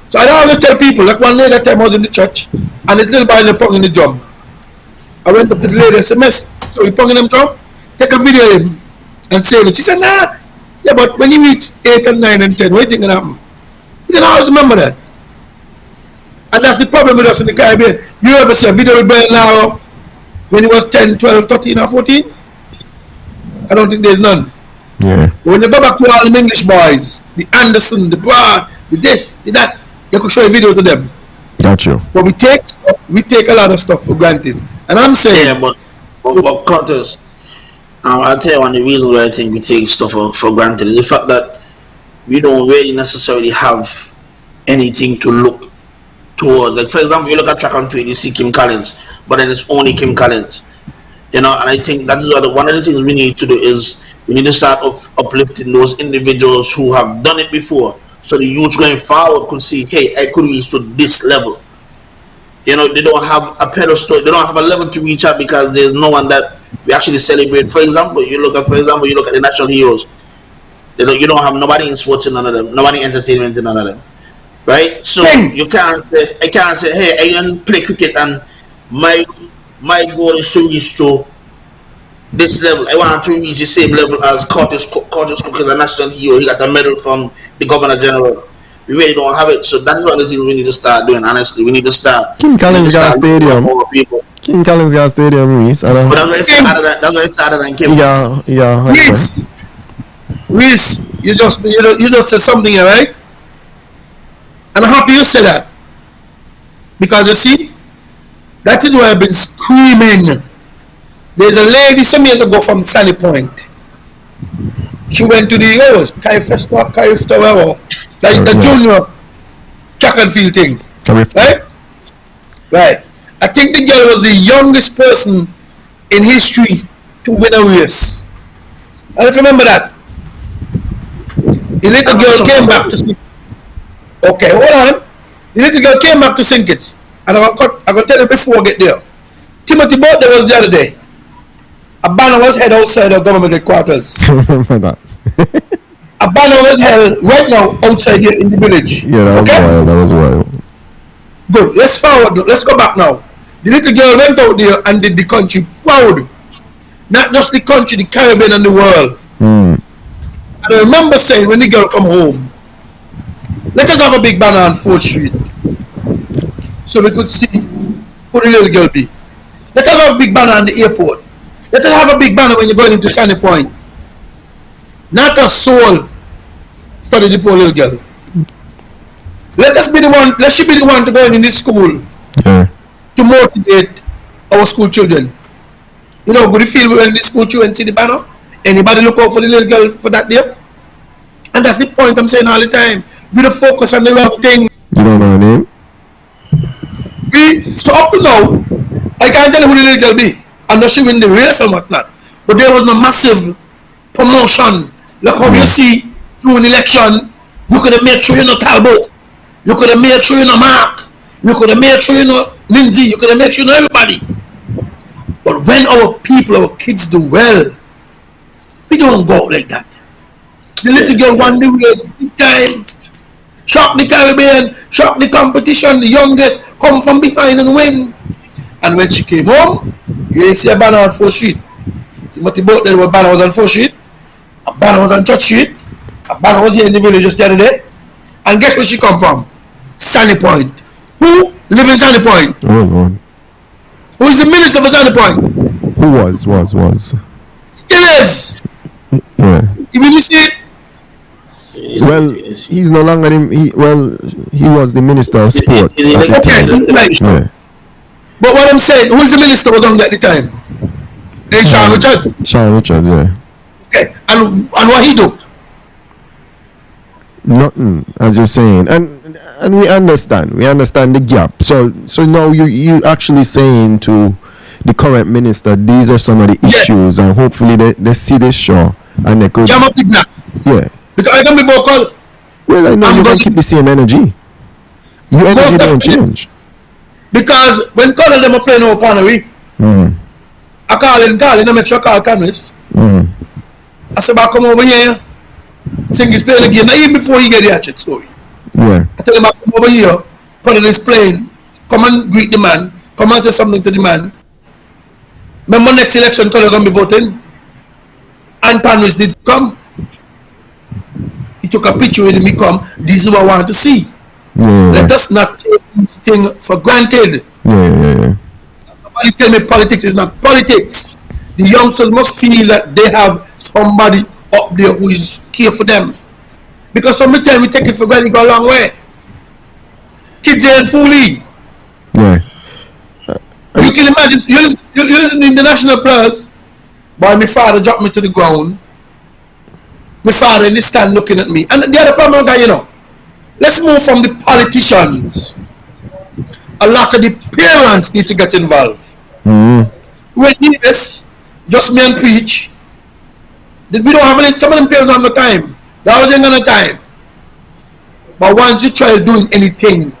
S6: So I always tell people, like one lady that time I was in the church and this little boy in the pong in the drum. I went up to the lady and said, Miss, so you pong in them drum? Take a video of him and save it. She said, nah. Yeah, but when you reach 8 and 9 and 10, what do you think gonna happen? You can always remember that. And that's the problem with us in the Caribbean. You ever see a video with Brian Lara when he was 10, 12, 13 or 14? I don't think there's none.
S4: Yeah.
S6: But when you go back to all the English boys, the Anderson, the Broad, the this, the that, you could show you videos of them.
S4: Got you.
S6: But we take a lot of stuff for granted. And I'm saying,
S5: Yeah, but Curtis, I'll tell you one of the reasons why I think we take stuff for granted is the fact that we don't really necessarily have anything to look towards. Like, for example, you look at track and field, you see Kim Collins, but then it's only Kim Collins. You know, and I think that is one of the things we need to do is we need to start uplifting those individuals who have done it before, so the youth going forward could see, hey, I could reach to this level. You know, they don't have a pedestal, they don't have a level to reach at because there's no one that we actually celebrate. For example, you look at the national heroes. You don't have nobody in sports in none of them, nobody in entertainment in none of them, right? So I can't say, hey, I can play cricket and my goal is to reach to this level. I want to reach the same level as Curtis Cook is a national hero. He got a medal from the Governor General. We really don't have it, so that's one of the things we need to start doing. Honestly, we need to start.
S4: Kim Collins got a stadium.
S5: People.
S4: King Collins got a stadium, Reese. I don't.
S5: But that's why it's harder than Kim.
S4: Yeah.
S6: Reese, you just said something here, right? And I'm happy you said that. Because you see, that is why I've been screaming. There's a lady some years ago from Sunny Point. She went to the Carifesta, whatever. Like the junior track and field thing. Right? Right. I think the girl was the youngest person in history to win a race. I don't remember that. The little girl came back to sink. Okay, hold on. The little girl came back to sink it. And I'm going to tell you before I get there. Timothy Butler was the other day. A banner was held outside of government headquarters.
S4: Remember that.
S6: A banner was held right now outside here in the village.
S4: Yeah, that was wild.
S6: Good. Let's forward. Let's go back now. The little girl went out there and did the country proud. Not just the country, the Caribbean and the world. And I remember saying when the girl come home, let us have a big banner on 4th Street so we could see who the little girl be. Let us have a big banner on the airport. Let us have a big banner when you're going into Sunny Point. Not a soul study the poor little girl. Let us be the one. Let she be the one to go in this school
S4: Yeah.
S6: to motivate our school children. You know, good feel when the school children see the banner. Anybody look out for the little girl for that day? And that's the point I'm saying all the time. We don't focus on the wrong thing.
S4: You don't know her name?
S6: So up to now, I can't tell you who the little girl be. I know she win the race or whatnot. But there was no massive promotion. Like how you see through an election, you could have made sure you know Talbot. You could have made sure you know Mark. You could have made sure you know Lindsay. You could have made sure you know everybody. But when our people, our kids do well, we don't go out like that. The little girl won the race big time. Shock the Caribbean, shock the competition, the youngest come from behind and win. And when she came home, you see a banner on 4th Street. Timothy boat there, a banner was on 4th Street, a banner was on Church Street, a banner was here in the village just the other day. And guess where she come from? Sunny Point. Who live in Sunny Point?
S4: Oh, Lord.
S6: Who is the minister for Sunny Point?
S4: Who was?
S6: It is.
S4: Yeah.
S6: You really see it?
S4: Well, he's no longer he was the minister of sports at the time.
S6: Right.
S4: Yeah.
S6: But what I'm saying, who is the minister was on at the time? Sean Richards.
S4: Sean Richards, yeah.
S6: Okay, and what he do?
S4: Nothing, as you're saying, and we understand the gap. So now you actually saying to the current minister, these are some of the issues, and hopefully they see this show and they could.
S6: Jam up the gap.
S4: Yeah.
S6: Because I can be vocal.
S4: Well, I know you don't keep the same energy. Your energy don't change.
S6: Because when Colonel them are playing over Connery, I call him, I make sure I call Canis. I said, come over here. Sing is playing the game. Now, even before you get the hatchet story.
S4: Yeah.
S6: I tell him, I come over here. Colonel is playing. Come and greet the man. Come and say something to the man. Remember next election, Colonel going to be voting. And Panis did come. He took a picture with me come. This is what I want to see.
S4: Yeah.
S6: Let us not take this thing for granted.
S4: Yeah.
S6: Nobody tell me politics is not politics. The youngsters must feel that they have somebody up there who is care for them. Because sometimes we take it for granted, go a long way. Kids ain't fooling.
S4: Yeah.
S6: You can imagine, you're listening to the national players. Boy, my father dropped me to the ground. My father in the stand looking at me. And the other problem, you know, let's move from the politicians. A lot of the parents need to get involved. When this, just me and preach, we don't have any, some of them parents don't have no time. They always ain't got no time. But once you try doing anything,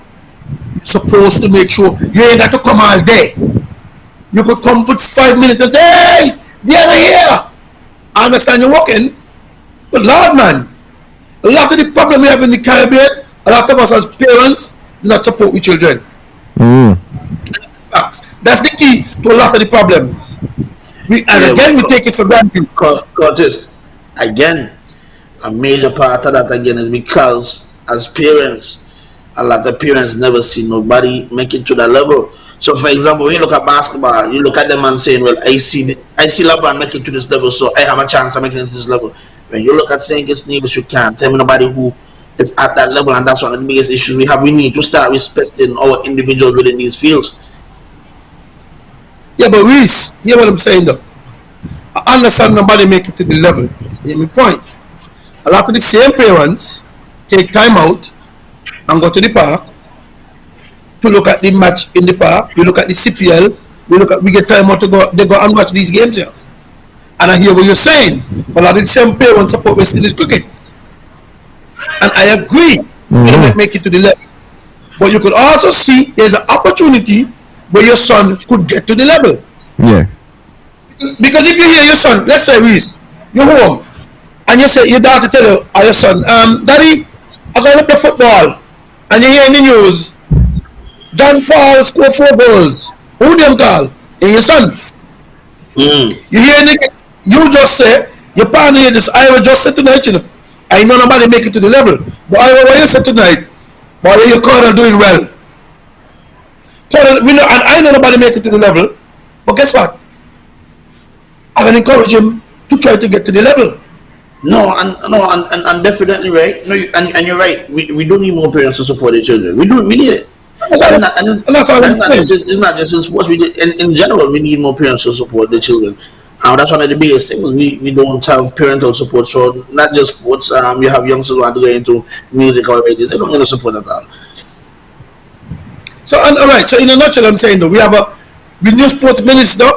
S6: you're supposed to make sure you ain't got to come all day. You could come for 5 minutes and say, hey, they're not here. I understand you're working. But Lord, man, a lot of the problem we have in the Caribbean, a lot of us as parents do not support with children. That's the key to a lot of the problems. We take it for granted.
S5: Curtis, again, a major part of that again is because as parents, a lot of parents never see nobody make it to that level. So, for example, when you look at basketball, you look at them and saying, well, I see LeBron making it to this level, so I have a chance of making it to this level. When you look at St. Kitts neighbors, you can't tell me nobody who is at that level, and that's one of the biggest issues we have. We need to start respecting our individuals within these fields.
S6: Yeah, but Reese, hear what I'm saying though. I understand nobody make it to the level. Hear my point. A lot of the same parents take time out and go to the park to look at the match in the park. We look at the CPL. We get time out to go. They go and watch these games here. And I hear what you're saying. But a lot of the same parents support West Indies cricket. And I agree. You don't make it to the level. But you could also see there's an opportunity where your son could get to the level.
S4: Yeah.
S6: Because if you hear your son, let's say Reese, you're home, and you say your daughter tell you, or your son, Daddy, I'm going to play football, and you hear in the news, John Paul scored 4 goals. Who do you call? And your son. You hear it, you just say, your partner here, this Ira just said tonight, you know, I know nobody make it to the level. But Ira, what you said tonight, boy, your Colonel doing well. Colonel, we know, and I know nobody make it to the level, but guess what? I can encourage him to try to get to the level.
S5: No, and definitely right. No, and you're right. We do need more parents to support their children. We need it. And
S6: that's all I'm
S5: it's not just in sports. In general, we need more parents to support their children. That's one of the biggest things. We don't have parental support. So not just sports. You have youngsters who want to go into music or radio. They don't get the support at all.
S6: So, all right. So, in a nutshell, I'm saying though, we have a new sports minister.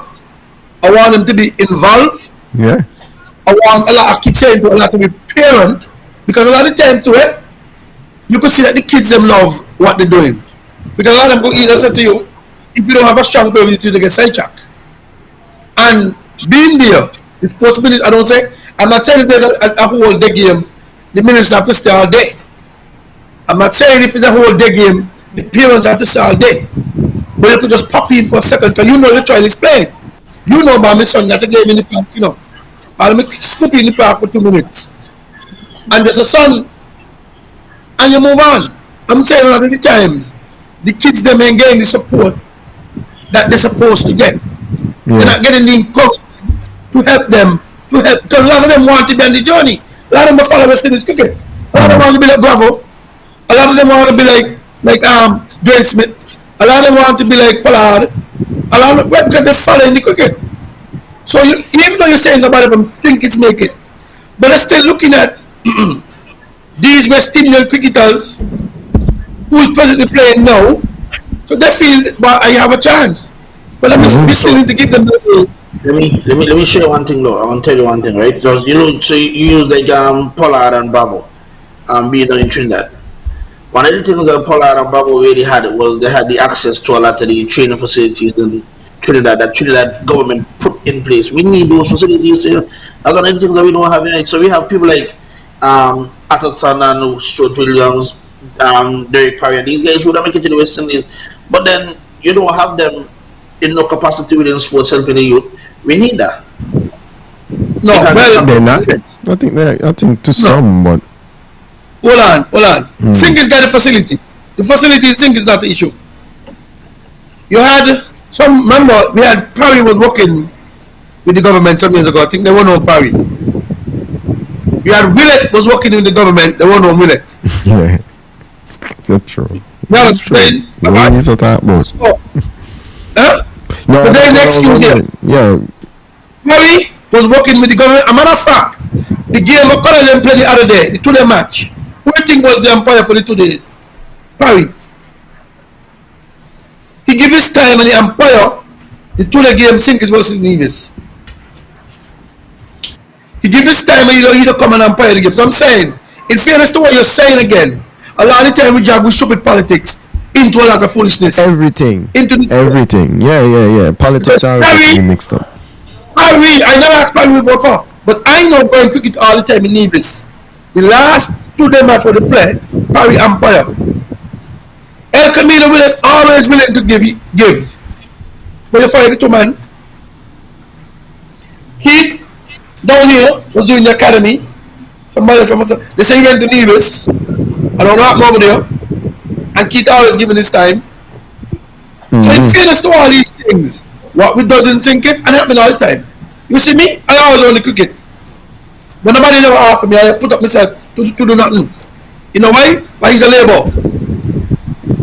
S6: I want them to be involved.
S4: Yeah.
S6: I keep saying to a lot to be parent, because a lot of times to it, you could see that the kids them love what they're doing. Because a lot of them go either say to you, if you don't have a strong parent, you get sidetracked. And being there, the sports minister, I don't say, I'm not saying if there's a whole day game, the minister have to stay all day. I'm not saying if it's a whole day game, the parents have to stay all day. But you could just pop in for a second, because you know you're trying to explain. You know about my son got a game in the park, you know. I'll make scoop in the park for 2 minutes. And there's a son, and you move on. I'm saying a lot of the times, the kids them ain't getting the support that they're supposed to get. They're not getting the encouragement to help them, because a lot of them want to be on the journey. A lot of them follow West Indies cricket. A lot of them want to be like Bravo. A lot of them want to be like Dwayne Smith. A lot of them want to be like Pollard. A lot of them because they follow in the cricket. So even though you're saying nobody of them think it's make it, but they're still looking at these West Indian cricketers who is presently playing now, so they feel I have a chance. But we still need to give them the.
S5: Let me share one thing though. I want to tell you one thing, right? So you use like Pollard and Bravo, being in Trinidad. One of the things that Pollard and Bravo really had was they had the access to a lot of the training facilities in Trinidad that Trinidad government put in place. We need those facilities here. That's one of the things that we don't have here. So we have people like Atherton and Stuart Williams, Derek Parry, and these guys who don't make it to the West Indies. But then you don't have them in no capacity within sports helping the youth. We need that.
S6: No, well,
S4: they're not. I think to some, but
S6: hold on. Sink has got a facility. The facility in Sink is not the issue. You had some, remember, we had Parry was working with the government some years ago. I think they were on Parry. You had Willett was working with the government. They were on Willett.
S4: yeah, that's true.
S6: That's true.
S4: When is that about?
S6: So,
S4: No,
S6: but then next year,
S4: yeah.
S6: Parry was working with the government. A matter of fact, the game of Colonel played the other day, the 2-day match. Who do you think was the umpire for the 2 days? Parry. He gave his time and the umpire the 2-day game Sinkers versus Nevis. He gave his time and he don't come and umpire the game. So I'm saying, in fairness to what you're saying again, a lot of the time we jab with stupid politics into a lot of foolishness.
S4: Everything. Yeah. Politics are really mixed up.
S6: I never asked Parry to vote for, but I know going cricket all the time in Nevis. The last 2-day match for the play, Parry umpire. El Camino Willett always willing to give. But you find the 2 man. Keith down here was doing the academy. Somebody from us, they say he went to Nevis. I don't know what over there. And Keith always giving his time. So in fairness to all these things, what we doesn't sink it and happen all the time. You see me? I always on the cricket. But nobody never asked me, I put up myself to do nothing. You know why? Why he's a labor.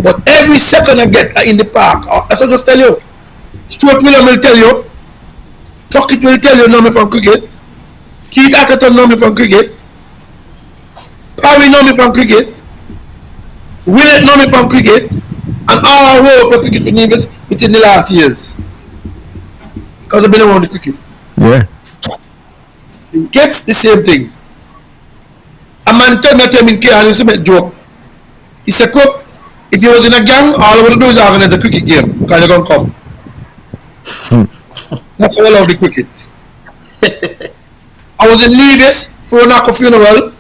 S6: But every second I get in the park, as I just tell you, Stuart William will tell you, Tuckett will tell you, know me from cricket, Keith Atherton know me from cricket, Parry know me from cricket, Willett know me from cricket, and all who play cricket for Nevis within the last years. Because I've been around the cricket.
S4: Yeah.
S6: It gets the same thing. A man tell me in K and used to make joke. He said, Cook, if you was in a gang, all I would do is organize a cricket game because you're going to come. That's why I love the cricket. I was in Nevis for a Naka funeral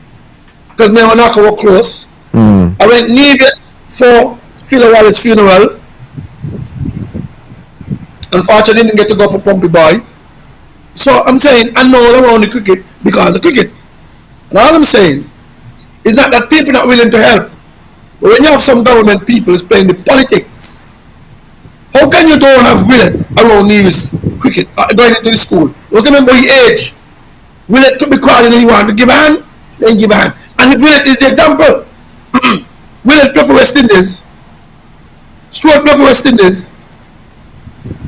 S6: because me and Naka were close. I went Nevis for Philo Wallace's funeral. Unfortunately, I didn't get to go for Pumpy Boy. So I'm saying I know all around the cricket because of cricket. And all I'm saying is not that people are not willing to help. But when you have some government people who's playing the politics, how can you don't have Willett around Nevis cricket going into the school? You remember his age. Willett could be calling and he want to give a hand, then give a hand. And if Willett is the example, Willett play for West Indies, Stuart play for West Indies,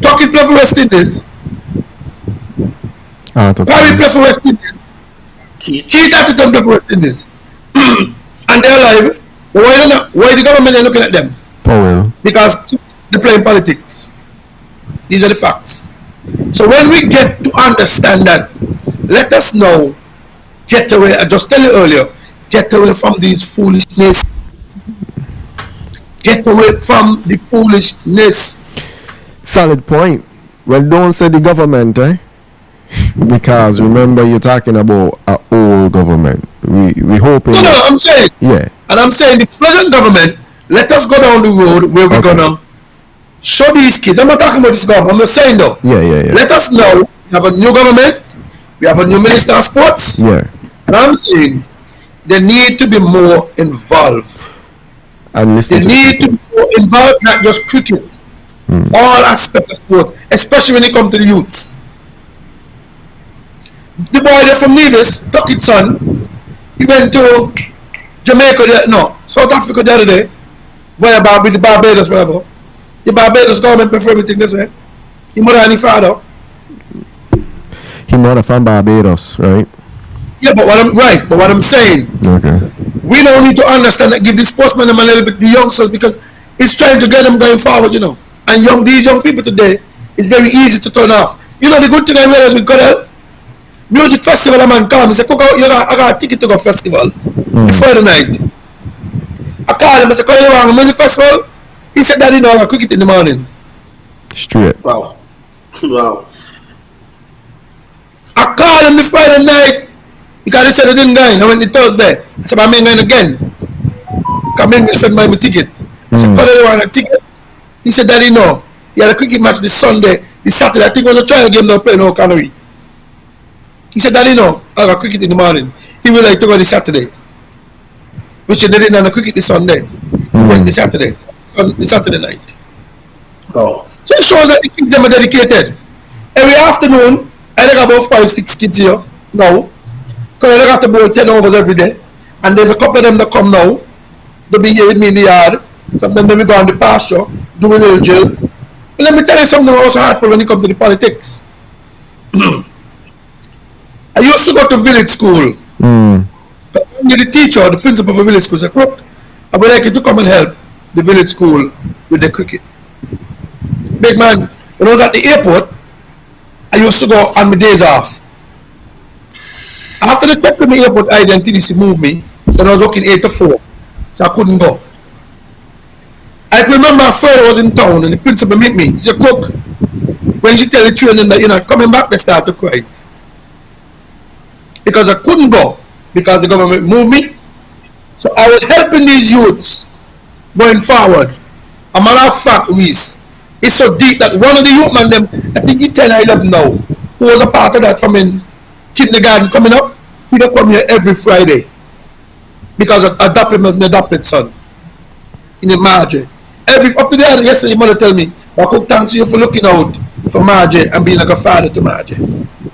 S6: Tuckett play for West Indies, Barry play for West Indies, Keith Atherton play for West Indies, and they're alive. But why the government is looking at them?
S4: Powell.
S6: Because they're playing politics. These are the facts. So when we get to understand that, let us now get away. I just tell you earlier, get away from these foolishness. Get away from the foolishness.
S4: Solid point. Well, don't say the government, eh? Because remember, you're talking about an old government. We hoping.
S6: No, I'm saying.
S4: Yeah.
S6: And I'm saying the present government. Let us go down the road where we're gonna show these kids. I'm not talking about this government. I'm not saying though.
S4: Yeah.
S6: Let us know. We have a new government. We have a new minister of sports.
S4: Yeah.
S6: And I'm saying they need to be more involved.
S4: And listen.
S6: They need to be more involved, not just cricket. All aspects of sport, especially when it comes to the youths. The boy there from Nevis, Tuckett's son, he went to Jamaica, South Africa the other day, where with the Barbados, whatever. The Barbados government pay for everything they say. He mother and his father.
S4: He mother from Barbados, right?
S6: Yeah, but what I'm saying,
S4: Okay.
S6: we don't need to understand that, give the sportsmen them a little bit, the youngsters, because it's trying to get them going forward, And these young people today, it's very easy to turn off. The good thing I realized with Godel, music festival, a man called me, say, Coco, I got a ticket to go festival the Friday night. I called him, I said, Coco, you want a music festival? He said, Daddy, no, I got cricket in the morning.
S4: Straight.
S5: Wow.
S6: I called him the Friday night because he said he didn't go in. I went the Thursday. I said, I'm going again. Come in, spend my ticket. I said, Coco, you want a ticket? He said, Daddy, no. He had a cricket match this Sunday, this Saturday. I think when the trial game, they'll play no Canary. He said, Daddy, no, I got cricket in the morning. He will like to go this Saturday. Which he didn't have cricket this Sunday. He went this Saturday. The Saturday night.
S5: Oh.
S6: So it shows that the kids them are dedicated. Every afternoon, I think about 5-6 kids here now. Because I got about 10 overs every day. And there's a couple of them that come now. They'll be here with me in the yard. Some of them will go on the pasture, do a little drill. But let me tell you something also hard for when it comes to the politics. I used to go to village school. But when you're the teacher, the principal of a village school said, look, I would like you to come and help the village school with the cricket. Big man, when I was at the airport, I used to go on my days off. After the trip to the airport, I then TDC moved me. Then I was working 8 to 4. So I couldn't go. I can remember my friend was in town and the principal met me. He said, look, when she tell the children that you're not coming back, they start to cry. Because I couldn't go. Because the government moved me. So I was helping these youths going forward. A matter of fact, Reese, it's so deep that one of the youth man, I think he's 10 or 11 now, who was a part of that from in kindergarten coming up, he don't come here every Friday. Because I adopted him as my adopted son. In the Margie. Up to the other, yesterday, mother tell me, I could thank you for looking out for Margie and being like a father to Margie.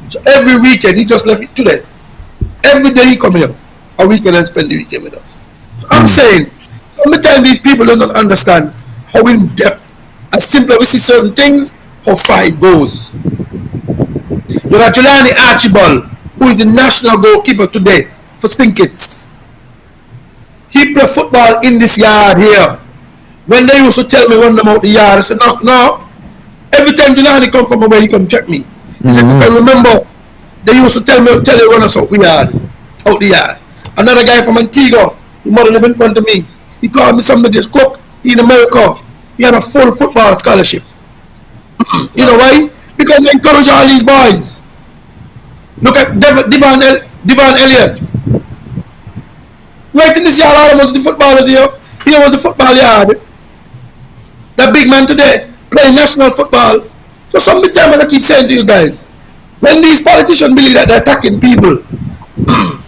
S6: So every weekend, he just left it today. Every day he come here, a weekend and spend the weekend with us. So I'm saying, sometimes these people don't understand how in depth, as simple as we see certain things, how far it goes. You got Jelani Archibald, who is the national goalkeeper today for Stinkits. He play football in this yard here. When they used to tell me run them out the yard, I said, no. Every time Jelani come from away, he come check me. He said, I remember, they used to tell you run us out the yard. Another guy from Antigua, his mother lived in front of me. He called me somebody's cook. He in America. He had a full football scholarship. You know why? Because they encourage all these boys. Look at Devon Elliott. Right in this yard, almost the footballers here. Here was the football yard. That big man today playing national football. So sometimes I keep saying to you guys, when these politicians believe that they're attacking people,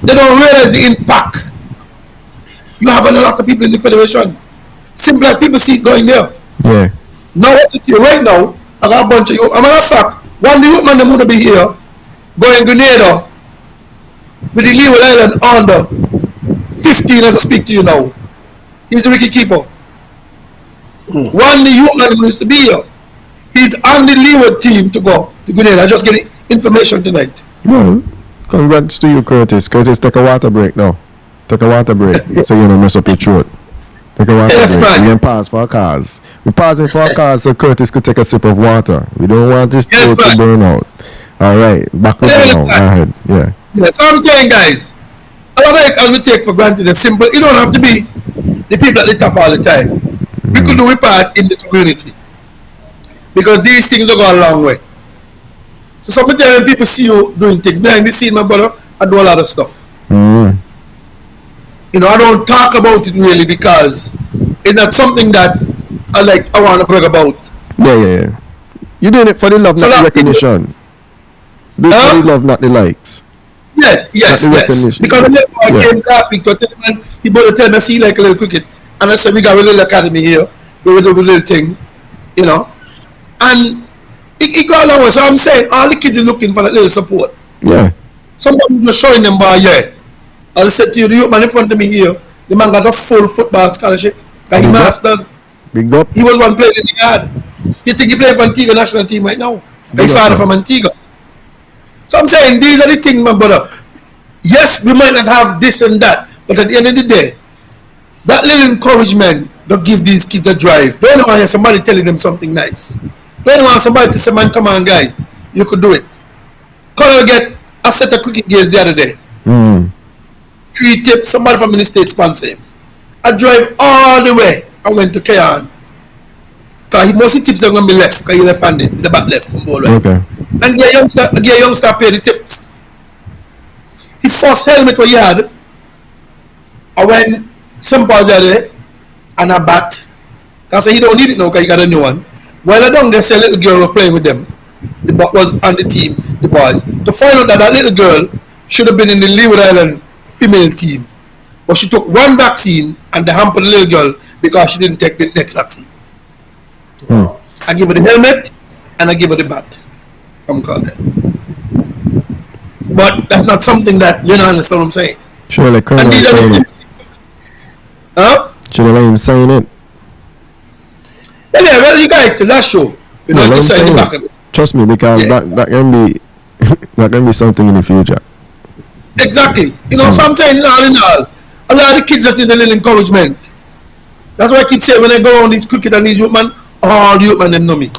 S6: they don't realize the impact. You have a lot of people in the federation. Simple as people see it going there.
S4: Yeah.
S6: Now I sit here right now, I got a bunch of youth. As a matter of fact, one of the youth man them would be here, going Grenada with the Leeward Island under 15 as I speak to you now. He's the wicket keeper. One the youth man who used to be here. He's on the Leeward team to go to Grenada. I just getting information tonight.
S4: Well, congrats to you, Curtis. Curtis, take a water break now. Take a water break so you don't mess up your throat. Take a water
S6: Yes,
S4: break.
S6: man.
S4: We can pause for our cars. We're pausing for our cars so Curtis could take a sip of water. We don't want his
S6: Yes,
S4: throat to
S6: man.
S4: burn out. All right, back up
S6: Yes,
S4: now. Go
S6: man.
S4: ahead. Yeah.
S6: Yeah, so I'm saying, guys, a lot of it we take for granted is simple. You don't have to be the people at the top all the time. We could do our part in the community because these things will go a long way. So sometimes when people see you doing things behind the scene, my brother, I do a lot of stuff.
S4: Mm.
S6: You know, I don't talk about it really because it's not something that I want to brag about.
S4: Yeah. You're doing it for the love,
S6: So
S4: not the
S6: that people-
S4: recognition. Do it for the love, not the likes.
S6: Yes.
S4: Not the recognition.
S6: Because I
S4: Yeah.
S6: came last week to tell man, he bought tell me I see like a little cricket. And I said we got a little academy here, we do a little thing, you know. And it got along with, so I'm saying all the kids are looking for that little support.
S4: Yeah.
S6: Somebody just showing them by I said to you, the youth man in front of me here, the man got a full football scholarship, got his
S4: Big up.
S6: masters.
S4: Big up.
S6: He was one playing in the yard. You think he played for Antigua national team right now?
S4: Big
S6: His
S4: up,
S6: father
S4: man.
S6: from Antigua. So I'm saying these are the things, my brother. Yes, we might not have this and that, but at the end of the day, that little encouragement that give these kids a drive. Don't want to hear somebody telling them something nice. Don't want somebody to say, man, come on, guy, you could do it. Color get a set of cricket gears the other day.
S4: Mm.
S6: 3 tips, somebody from the state sponsor him. I drive all the way. I went to Kayan. Because most of the tips are going to be left, because he left-handed, the back left from ball right.
S4: Okay.
S6: And get a youngster pay the tips. His first helmet what he had, I went some balls there and a bat. Because he don't need it now because he got a new one. While I down there, say a little girl was playing with them. The bat was on the team, the boys. To find out that little girl should have been in the Leeward Island female team. But she took one vaccine and they hampered the little girl because she didn't take the next vaccine. I give her the helmet and I give her the bat from Carter. But that's not something that you don't understand what I'm saying.
S4: Should I let
S6: And these are the
S4: sign it?
S6: huh?
S4: Should I let him sign it?
S6: Yeah, well, you guys still that show. You know,
S4: No, let
S6: to
S4: him
S6: sign the
S4: sign
S6: back
S4: it.
S6: of it.
S4: Trust me, because
S6: Yeah.
S4: that can be that can be something in the future.
S6: Exactly. You know, so I'm saying all in all, a lot of the kids just need a little encouragement. That's why I keep saying when I go on these cricket and these youth man, all the youth man them know me.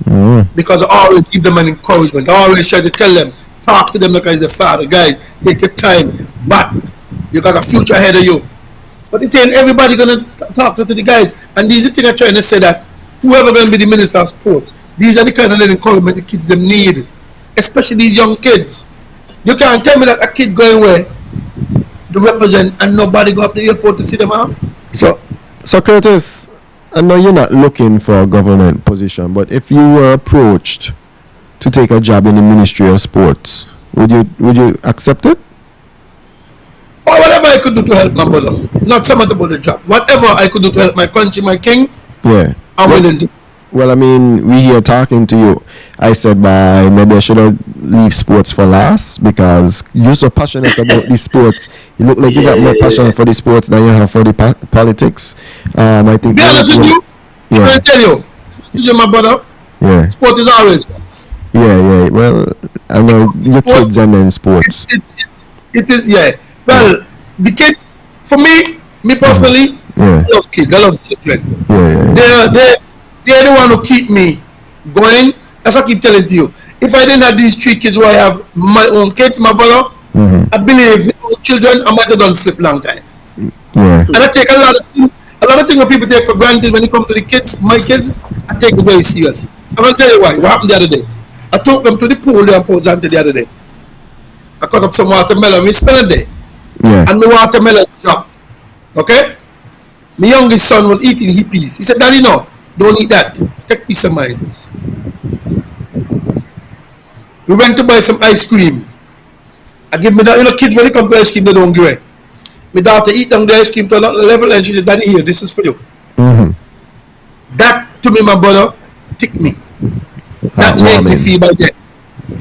S4: Mm.
S6: Because I always give them an encouragement. I always try to tell them, talk to them like as the father, guys, take your time, but you got a future ahead of you. But it ain't everybody gonna talk to the guys. And these are the things I'm trying to say, that whoever gonna be the minister of sports, these are the kind of little encouragement the kids them need. Especially these young kids. You can't tell me that a kid going where to represent and nobody go up to the airport to see them off.
S4: So Curtis, I know you're not looking for a government position, but if you were approached to take a job in the Ministry of Sports, would you accept it?
S6: Or whatever I could do to help my brother. Not so much about the job. Whatever I could do to help my country, my king,
S4: Yeah.
S6: I'm willing to.
S4: Well, I mean, we here talking to you. I said, maybe I should have leave sports for last because you're so passionate about the sports. You look like you got more passion for the sports than you have for the politics. I think.
S6: Be honest with you, I'm
S4: Yeah,
S6: going to tell you, my brother,
S4: yeah,
S6: sport is always.
S4: yeah. Well, I know your
S6: Sports-
S4: kids and then sports.
S6: It is, yeah. Well, the kids, for me personally,
S4: Yeah,
S6: I love kids, I love children.
S4: yeah.
S6: They're the one who keep me going. That's what I keep telling to you. If I didn't have these 3 kids who I have, my own kids, my brother,
S4: Mm-hmm.
S6: I believe without children, I might have done flip long time.
S4: Yeah,
S6: And I take a lot of things that people take for granted when it comes to the kids, my kids, I take it very serious. I'm going to tell you why. What happened the other day? I took them to the pool there in Port Zante the other day. I cut up some watermelon. We spent a day.
S4: yeah.
S6: And my watermelon dropped. Okay? My youngest son was eating hippies. He said, Daddy, no, don't eat that. Take peace of mind. We went to buy some ice cream. I give me that, kids when they come to ice cream, they don't give it. My daughter eat down the ice cream to another level and she said, Daddy, here, this is for you.
S4: Mm-hmm.
S6: That, to me, my brother, tick me. That made me feel by that.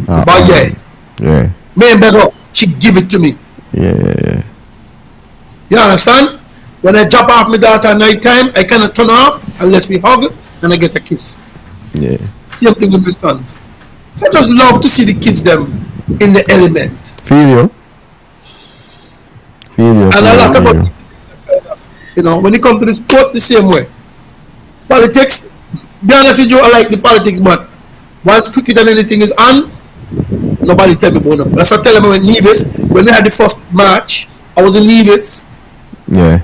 S6: But yeah,
S4: Yeah,
S6: me and better, she give it to me.
S4: Yeah.
S6: You understand? When I drop off my daughter at night time, I cannot turn off unless we hug and I get a kiss.
S4: Yeah.
S6: Same thing with my son. I just love to see the kids them in the element.
S4: Feel you.
S6: And a lot about, you know, when it comes to the sports, the same way. Politics, be honest with you, I like the politics, but once cricket and anything is on, nobody tell me about it. That's what I tell them when Nevis, when we had the first match, I was in Nevis.
S4: Yeah.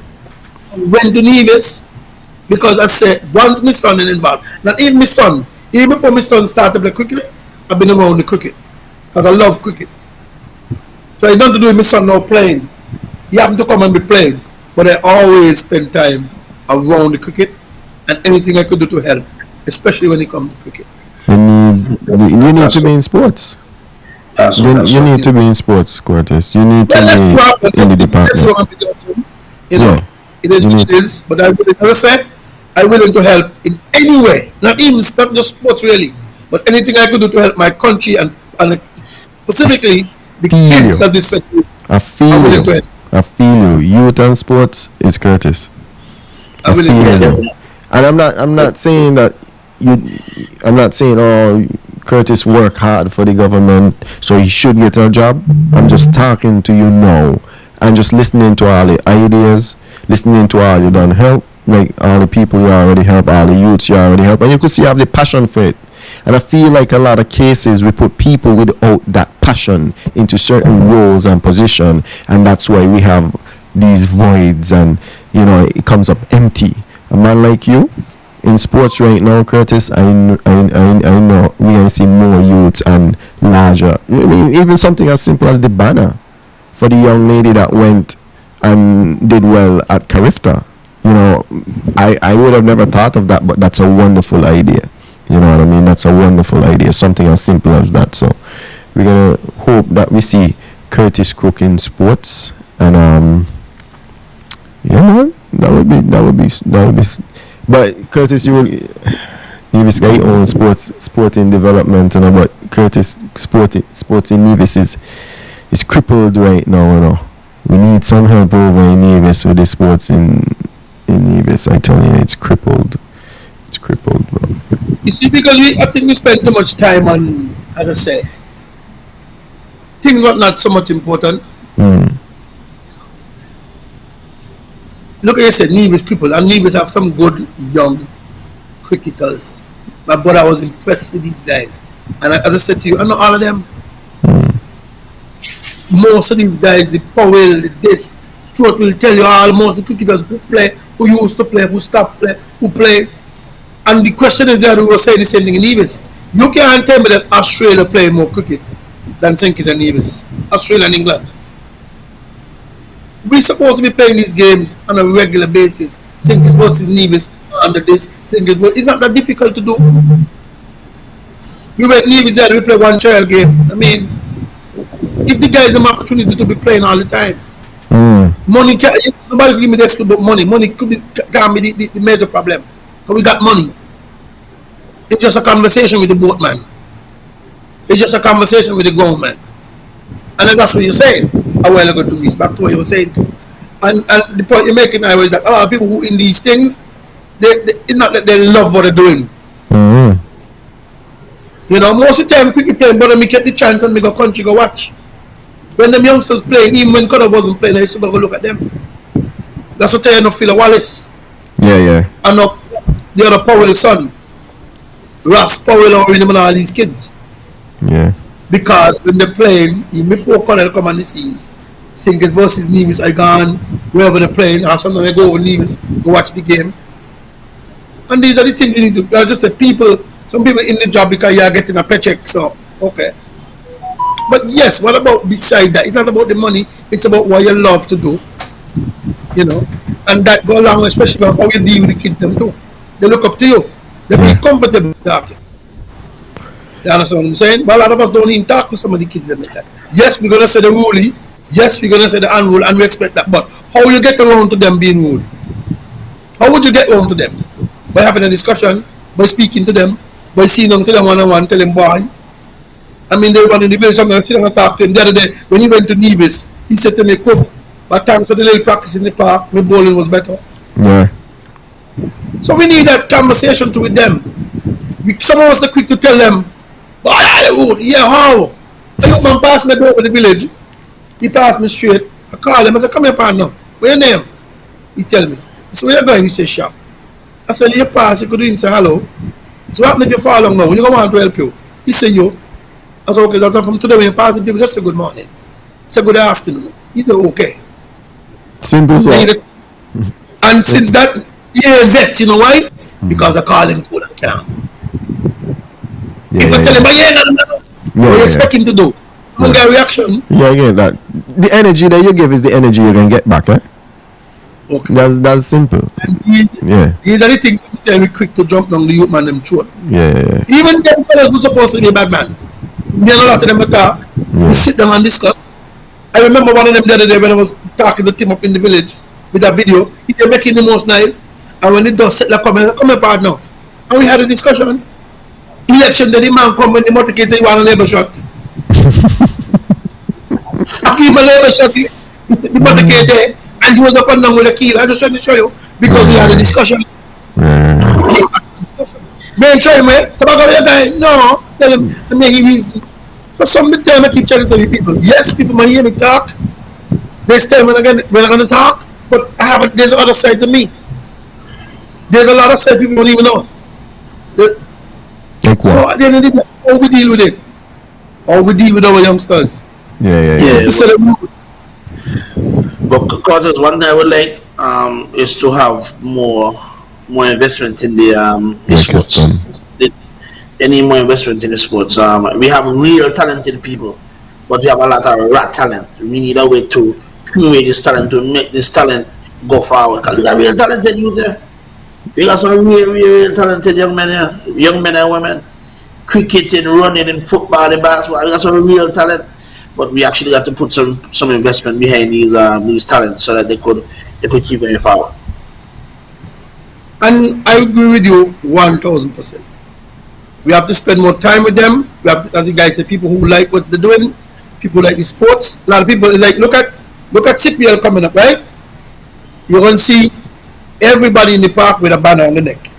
S6: I went to Nevis because I said, once my son is involved, not even my son, even before my son started playing cricket, I've been around the cricket. Because I love cricket. So it's nothing to do with my son now playing. He happened to come and be playing. But I always spend time around the cricket and anything I could do to help, especially when it comes to cricket.
S4: You need to be in sports. You need to be in sports, Curtis. You need to be in the department.
S6: You know, it is what it is. But I will, as I said, I'm willing to help in any way. Not just sports really, but anything I could do to help my country and specifically the kids of this federation.
S4: I feel you. Youth and sports is Curtis. I feel you. And I'm not saying that I'm not saying, oh, Curtis work hard for the government, so he should get a job. I'm just talking to you now and just listening to all the ideas, listening to all you done help, like all the people you already help, all the youths you already help, and you could see you have the passion for it. And I feel like a lot of cases we put people without that passion into certain roles and position, and that's why we have these voids, and you know it comes up empty. A man like you in sports right now, Curtis, I know we can see more youths and larger. I mean, even something as simple as the banner for the young lady that went and did well at Carifta. You know, I would have never thought of that, but that's a wonderful idea. You know what I mean? That's a wonderful idea. Something as simple as that. So we're gonna hope that we see Curtis Crook in sports, and yeah, man, that would be. But Curtis, Nevis got your own sporting development, you know, but Curtis sports in Nevis is crippled right now, you know. We need some help over in Nevis with the sports in Nevis. I tell you, it's crippled. It's crippled, bro.
S6: You see, because I think we spend too much time on, as I say, things were not so much important. Look at you said Nevis crippled, and Nevis have some good young cricketers. My brother was impressed with these guys, and as I said to you, I know all of them. Most of these guys, the Powell, this, Stuart will tell you almost the cricketers who play, who used to play, who stopped play, who play. And the question is that we were saying the same thing in Nevis. You can't tell me that Australia play more cricket than St. Kitts and Nevis. Australia and England. We're supposed to be playing these games on a regular basis. St. Kitts versus Nevis under this. St. Kitts, it's not that difficult to do. We went Nevis there, we play one trial game. I mean, give the guys an opportunity to be playing all the time. Money can't, nobody give me the excuse about money. Money can't be the major problem. Because we got money. It's just a conversation with the boatman. It's just a conversation with the government. And that's what you're saying a while ago to me. It's back to what you were saying too. And the point you're making now is that a lot of people who in these things, it's not that they love what they're doing. You know, most of the time people playing, but me get the chance and me go country go watch. When them youngsters playing, even when Connor wasn't playing, I used to go look at them. That's what I know Phil Wallace.
S4: Yeah.
S6: And the other Powell son, Ross Powell, or and all these kids.
S4: Yeah.
S6: Because when they're playing, even before Connell come on the scene, St. Kitts versus Nevis, I gone wherever they're playing, or sometimes I go over Nevis, go watch the game. And these are the things you need to, as I said, some people in the job because you're getting a paycheck, so, okay. But yes, what about beside that? It's not about the money, it's about what you love to do, you know. And that go along, especially how you deal with the kids them too. They look up to you. They feel comfortable talking. You understand what I'm saying? But a lot of us don't even talk to some of the kids them like that. Yes, we're gonna say the ruling. Yes, we're gonna say the unrule, and we expect that. But how you get around to them being ruled? How would you get around to them? By having a discussion, by speaking to them, by seeing them to them one-on-one, tell them boy. I mean, they were in the village, I'm going to sit down and talk to him. The other day, when he went to Nevis, He said to me, "Cook, but time for the little practice in the park, my bowling was better."
S4: Yeah.
S6: So we need that conversation to with them. Some of us are quick to tell them, "Boy, yeah, how?" A young man passed me over the village. He passed me straight. I called him. I said, "Come here, partner. What's your name?" He tell me. I said, "Where you going?" He said, "Shop." I said, "You pass, you could do him say hello." He said, "What happened if you fall along now? You don't want to help you." He said, "You." I said, "Okay, that's from today when you pass the people, just say good morning. Say good afternoon." He said, "Okay."
S4: Simple so.
S6: And since that, he ain't vet, you know why? Because I call him cool and calm.
S4: Yeah,
S6: If I tell him, "But yeah,
S4: Yeah,
S6: what you
S4: yeah.
S6: expect him to do?" I'm gonna get a reaction.
S4: Yeah, I get that. The energy that you give is the energy you can get back, eh?
S6: Okay.
S4: That's simple. Yeah.
S6: These are the things that tell me quick to jump down the youth man them throat.
S4: Yeah.
S6: Even them fellas who supposed to be bad man. Me and a lot of them talk. We sit down and discuss. I remember one of them the other day when I was talking to Tim up in the village with that video. He was making the most nice. And when the dust settled, come here, partner. And we had a discussion. Election, then the man come when the motorcade say he want a labor shot. I give him a labor shot. The motorcade there. And he was up and down with a key. I just trying to show you because we had a discussion. Man, try me. Somebody go guy. No, tell him. I make him reason. So some time I keep trying to tell you people. Yes, people might hear me talk. This time when I'm gonna talk, but I haven't. There's other sides of me. There's a lot of sides people don't even know.
S4: Like
S6: So
S4: what?
S6: at the end of the day, how we deal with it? How we deal with our youngsters?
S4: Yeah.
S6: Instead of
S5: But causes one thing I would like is to have more investment in the sports.
S4: Custom.
S5: Any more investment in the sports. We have real talented people, but we have a lot of rat talent. We need a way to curate this talent to make this talent go forward. Because we got real talented youth there. We got some real talented young men here, young men and women, cricketing, running, in football, in basketball. We got some real talent. But we actually got to put some investment behind these talents so that they could keep going forward.
S6: And I agree with you 1000%. We have to spend more time with them. We have to, as the guy said, people who like what they're doing, people like the sports. A lot of people like look at CPL coming up, right? You're gonna see everybody in the park with a banner on the neck,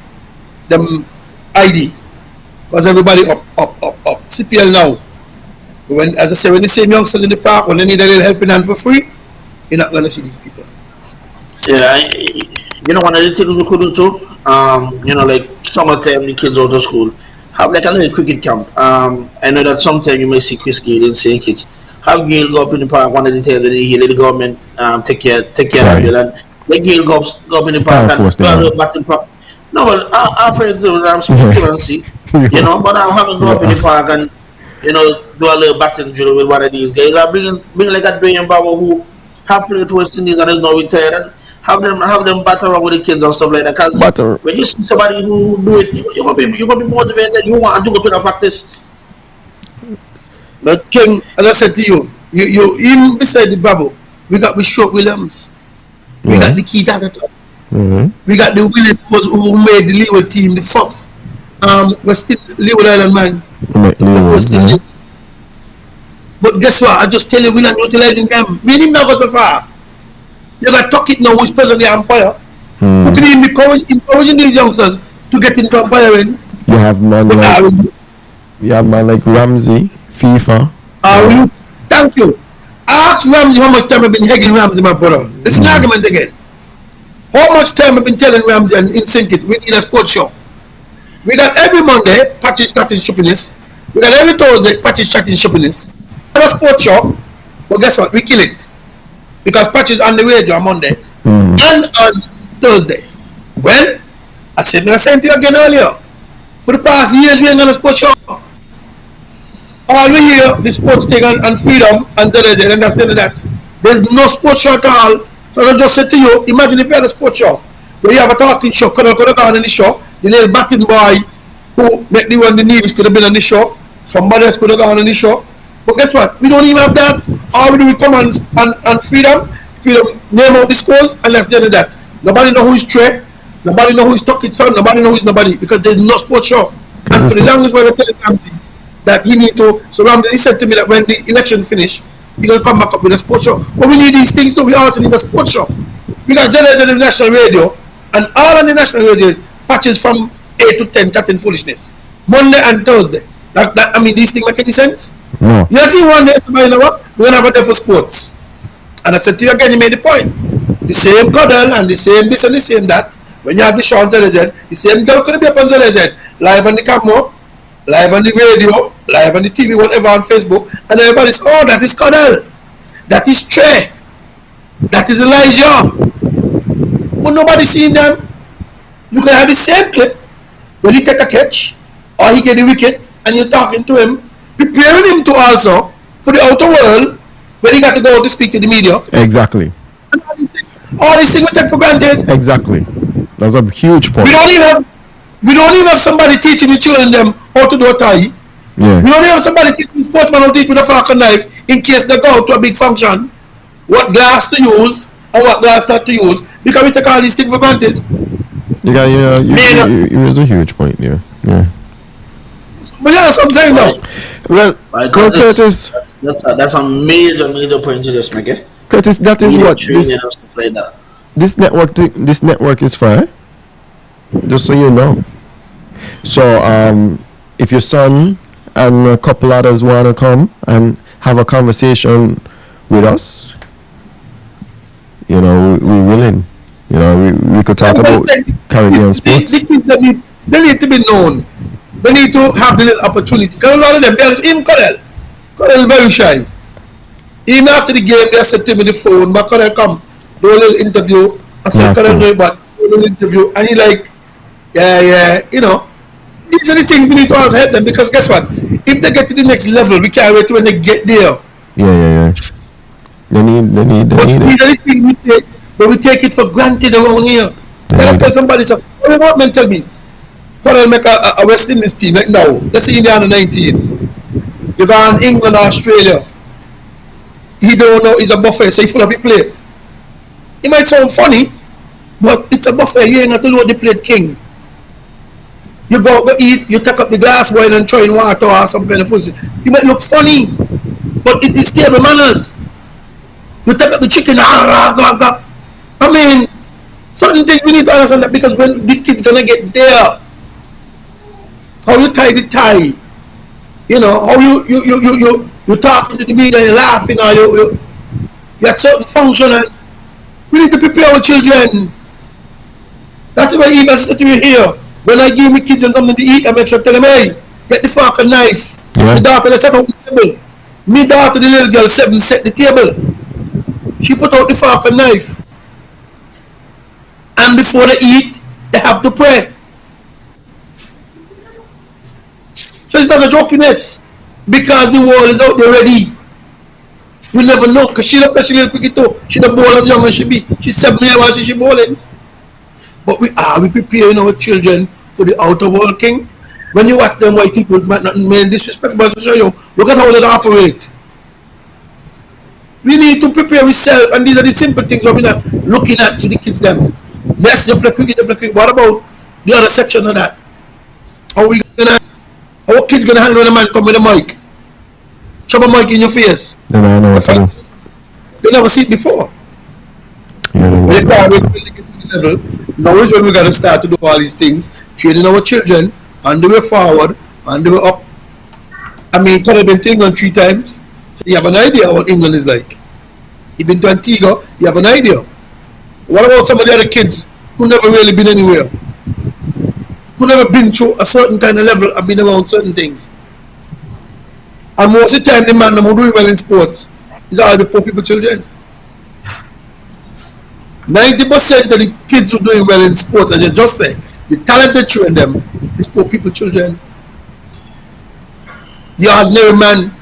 S6: them ID, because everybody up. CPL now. When, as I said, when the same youngsters in the park, when they need a little helping hand for free, you're not gonna see these people.
S5: Yeah, one of the things we could do too, like summertime, the kids out of school, have like a little cricket camp. I know that sometimes you may see Chris Gayle and St. Kitts. Have Gayle go up in the park one of the times when he let the government take care of it, and let Gayle go up in the park and do a little batting park. No, well, I'm afraid to speak and see, but I'm having to go up in the park and do a little batting drill with one of these guys. I bring like a Dwayne Bauer who have played for West Indies and is now retired, and have them bat around with the kids and stuff like that. Because when you see somebody who do it, you're gonna be motivated. You want to go to the practice.
S6: But King, as I said to you even beside the Babu, we got Bishop Williams, we got the Keith Agaton, we got the Willie who made the Leeward team, the fourth Leeward Island man. But guess what? I just tell you, we're not utilizing them. We didn't go so far. You got Tuckett now, who's presently umpire. Who can even encouraging these youngsters to get into umpiring?
S4: You have man like Ramsey, FIFA.
S6: Thank you. Ask Ramsey how much time I've been hugging Ramsey, my brother. This is an argument again. How much time I've been telling Ramsey and in St. Kitts, we need a sports show. We got every Monday, Patches Chatting Shoppiness. We got every Thursday, Patches Chatting Shoppiness. A sports show, but guess what? We kill it. Because Patches on the radio on Monday and on Thursday. When? I said the same thing again earlier. For the past years, we ain't got a sports show. All we hear, the sports thing and freedom and ZZ, and that's that. There's no sports show at all. So I just said to you, imagine if you had a sports show where you have a talking show, could have gone on the show, the little batting boy who make the one the Nevis could have been on the show, somebody else could have gone on the show. But guess what? We don't even have that. All we do, we come and freedom name out the scores, and let's get that. Nobody know who is Trey, nobody know who is Tuckett's son, nobody know who is nobody, because there's no sports show. And for the longest while I tell Ramsey that he need to, so Ramsey, he said to me that when the election finished, He's going to come back up with a sports show. But we need these things too. We also need a sports show. We got ZSN in the national radio, and all on the national radio is patches from 8 to 10 chatting foolishness. Monday and Thursday. I mean, these things make any sense?
S4: No.
S6: You think one day somebody, you know what? We're going to have a day for sports. And I said to you again, you made the point. The same cuddle and the same this and the same that. When you have the show on ZSN, the same girl could be up on ZSN, live on the camera, live on the radio, live on the TV, whatever, on Facebook, and everybody's, oh, that is cuddle. That is Trey. That is Elijah. But nobody seeing them. You can have the same clip when he take a catch or he get the wicket and you're talking to him, preparing him to also for the outer world when he got to go to speak to the media.
S4: Exactly.
S6: All these things we take for granted.
S4: Exactly. That's a huge point.
S6: We don't even have somebody teaching the children them how to do a tie.
S4: Yeah.
S6: We don't even have somebody teaching the sportsman how to teach with a fork and knife in case they go out to a big function. What glass to use or what glass not to use, because we take all these things for granted.
S4: Yeah, it was a huge point, yeah.
S6: But yeah, that's what I'm saying now.
S4: Well, Curtis,
S5: that's a major point to this, Mickey.
S4: Curtis, that is what this network is for, eh? Just so you know. So, if your son and a couple others want to come and have a conversation with us, you know, we're willing. You know, we could talk about Caribbean sports.
S6: The kids that they need to be known. They need to have the little opportunity. Because a lot of them, even Corel is very shy. Even after the game, they said to me the phone, but Corel come, do a little interview. I said, Corel, no, but do a little interview. And he like, yeah, you know. These are the things we need to also help them, because guess what? If they get to the next level, we can't wait when they get there.
S4: Yeah. They need
S6: These are the things we take, but we take it for granted around here. Tell somebody, so, what about men tell me? Corel make a West Indies team like now. Let's say India under 19. You go on England or Australia. He don't know it's a buffet, so he full up the plate. It might sound funny, but it's a buffet. You ain't got to load the plate, king. You go eat, you take up the glass wine and throw in water or some kind of food. It might look funny, but it is table manners. You take up the chicken, I mean, certain things we need to understand that, because when the kid's gonna get there, how you tie the tie, you know, how you talking to the media, you're laughing, or you at certain function, and we need to prepare our children. That's why even said to you here, when I give my kids something to eat, I make sure I tell them, hey, get the fork and knife.
S4: Yeah.
S6: My daughter, they set out the table. My daughter, the little girl, 7, set the table. She put out the fork and knife. And before they eat, they have to pray. So it's not a jokiness, because the world is out there ready. You never know, because she's a little quick too. She's a bowler as young as she be. She's 7 years old, she's bowling. But we preparing our children for the outer world, king. When you watch them white people, might not mean disrespect, but to show you, look at how they operate. We need to prepare ourselves, and these are the simple things we're not looking at to the kids them. Yes, you play cricket. What about the other section of that? Our kids gonna handle when a man come with a mic? Shove a mic in your face.
S4: They don't know what to do.
S6: They never see it before.
S4: Yeah,
S6: When they get to the level, now is when we gotta start to do all these things, training our children on the way forward, on the way up. I mean, Corel been to England 3 times, so you have an idea what England is like. You've been to Antigua, you have an idea. What about some of the other kids who never really been anywhere? Who never been through a certain kind of level and been around certain things? And most of the time, the man who doing well in sports is all the poor people children. 90% of the kids who doing well in sports, as you just said, the talent they train them is poor people children. The ordinary man,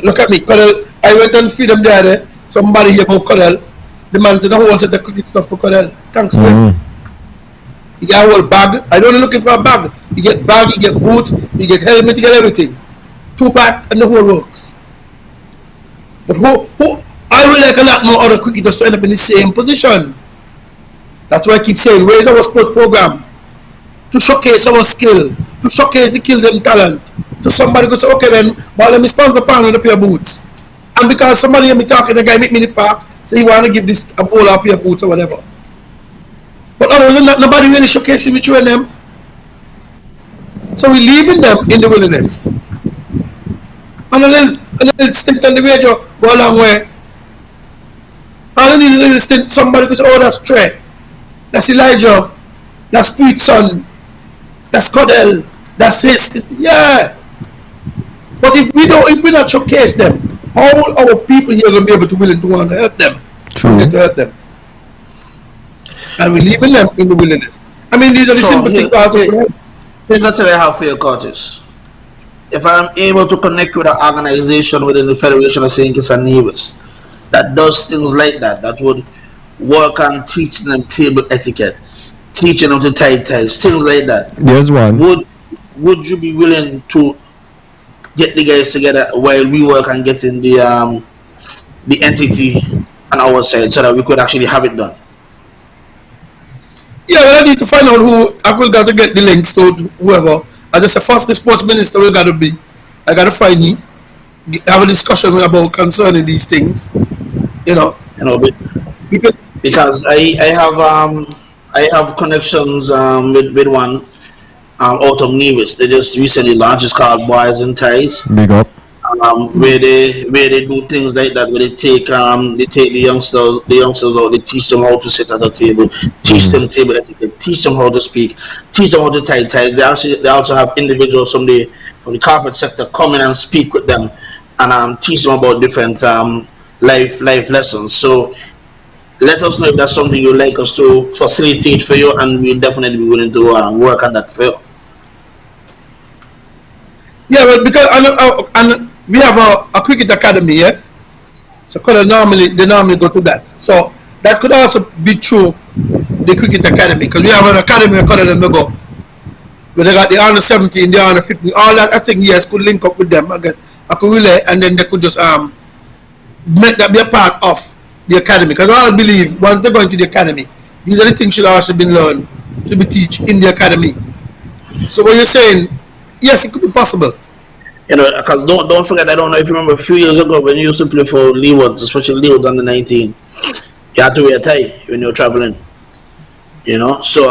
S6: look at me, Corel, I went and feed them there, somebody here about Corel. The man said, the whole set of cricket stuff for Corel. Thanks, man. You get a whole bag. I don't looking for a bag. You get bag, you get boots, you get helmet, you get everything. 2 pack and the whole works. But I would like a lot more other cricketers to end up in the same position. That's why I keep saying, where is our sports program? To showcase our skill, to showcase the kill them talent. So somebody could say, okay then, well let me sponsor Pan with a pair of boots. And because somebody hear me talking, the guy meet me in the park, so he want to give this a bowl of your boots or whatever. But other than that, nobody really showcasing me through them. So we leaving them in the wilderness. And a little stint on the radio go a long way. All I need is a little stint, somebody goes, oh, that's Trey, that's Elijah, that's Preet Son, that's Cordell, that's his. Yeah. But if we not showcase them, how our people here are going to be able to willing to want to help them?
S4: True.
S6: To help them. And we're leaving them in the wilderness. I mean, these are the simple things also.
S5: Here's what I have for you, Curtis. If I'm able to connect with an organization within the Federation of St. Kitts and Nevis that does things like that, that would work on teaching them table etiquette, teaching them to tie ties, things like that.
S4: There's one.
S5: Would you be willing to get the guys together while we work on getting the entity on our side so that we could actually have it done?
S6: Yeah, well, I need to find out who I will got to get the links to whoever. As I said, first the sports minister will got to be. I got to find him, have a discussion about concerning these things.
S5: Because I have connections with one out of Nevis. They just recently launched. It's called Boys and Ties.
S4: Big up.
S5: Where they do things like that, where they take the youngsters out, they teach them how to sit at a table, teach them table etiquette, teach them how to speak, teach them how to tie ties. They also have individuals from the corporate sector come in and speak with them and teach them about different life lessons. So let us know if that's something you'd like us to facilitate for you, and we'll definitely be willing to work on that for you.
S6: Yeah, but because and we have a cricket academy, yeah. So they normally go to that. So that could also be true the cricket academy, because we have an academy where them go. Where they got the under 17, the under 15, all that. I think yes could link up with them. I guess I could relay, and then they could just make that be a part of the academy. Because I believe once they're going to the academy, these are the things should also be learned, should be taught in the academy. So what you're saying, yes, it could be possible.
S5: Because don't forget, I don't know if you remember a few years ago when you used to play for Leeward, especially Leeward under 19, you had to wear a tie when you're traveling. So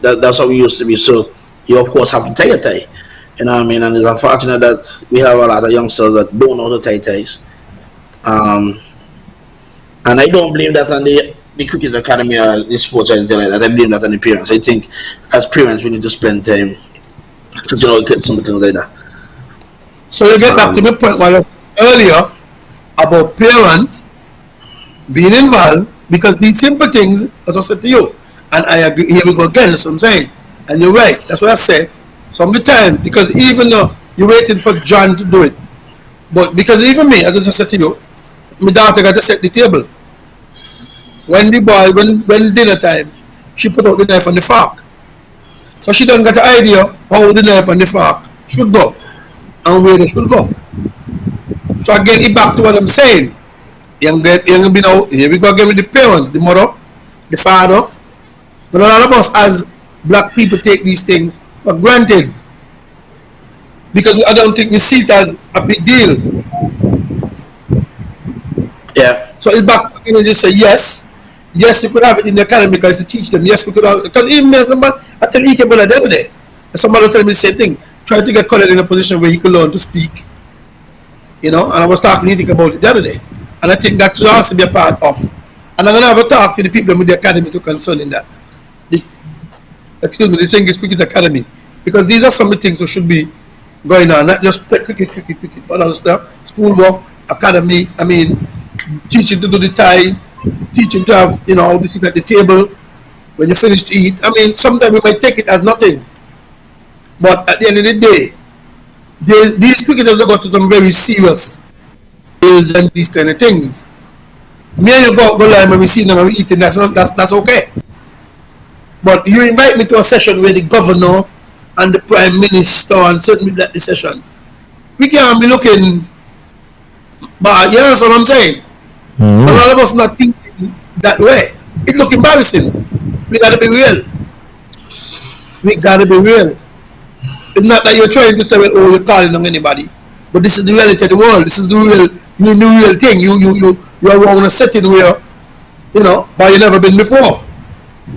S5: that's how we used to be. So you of course have to tie a tie. You know what I mean? And it's unfortunate that we have a lot of youngsters that don't know how to tie ties. And I don't blame that on the cricket academy or the sports or anything like that. I blame that on the parents. I think as parents we need to spend time teaching our kids something like that.
S6: So you get back to the point where I was earlier about parent being involved, because these simple things, as I said to you, and I agree, here we go again, that's what I'm saying. And you're right, that's what I said. Sometimes, because even though you're waiting for John to do it, but because even me, as I said to you, my daughter got to set the table. When dinner time, she put out the knife and the fork. So she don't get the idea how the knife and the fork should go and where they should go. So again, it back to what I'm saying. Here we go again with the parents, the mother, the father. But a lot of us as black people take these things for granted, because I don't think we see it as a big deal.
S5: Yeah.
S6: So it's back to just say yes, you could have it in the academy because to teach them. Yes, we could have, because even somebody, I tell Ike Bola the other day, and somebody tell me the same thing. Try to get Colin in a position where he could learn to speak. And I was talking to Ike about it the other day. And I think that should also be a part of. And I'm going to have a talk to the people with the academy to concerning that. The English Cricket Academy. Because these are some of the things that should be going on, not just cricket, but other stuff. Schoolwork, academy, teaching to do the tie, teaching to have, how to sit at the table when you finish to eat. Sometimes we might take it as nothing. But at the end of the day, these cricketers have got to some very serious bills and these kind of things. Me and you go line when we see them and we eating, that's okay. But you invite me to a session where the governor and the prime minister and certain people at the session, we can't be looking bad. You know what I'm saying? A lot of us not thinking that way. It look embarrassing. We gotta be real. It's not that you're trying to say, oh, you're calling on anybody. But this is the reality of the world. This is the real You in the real thing. You're around a setting where, but you never been before.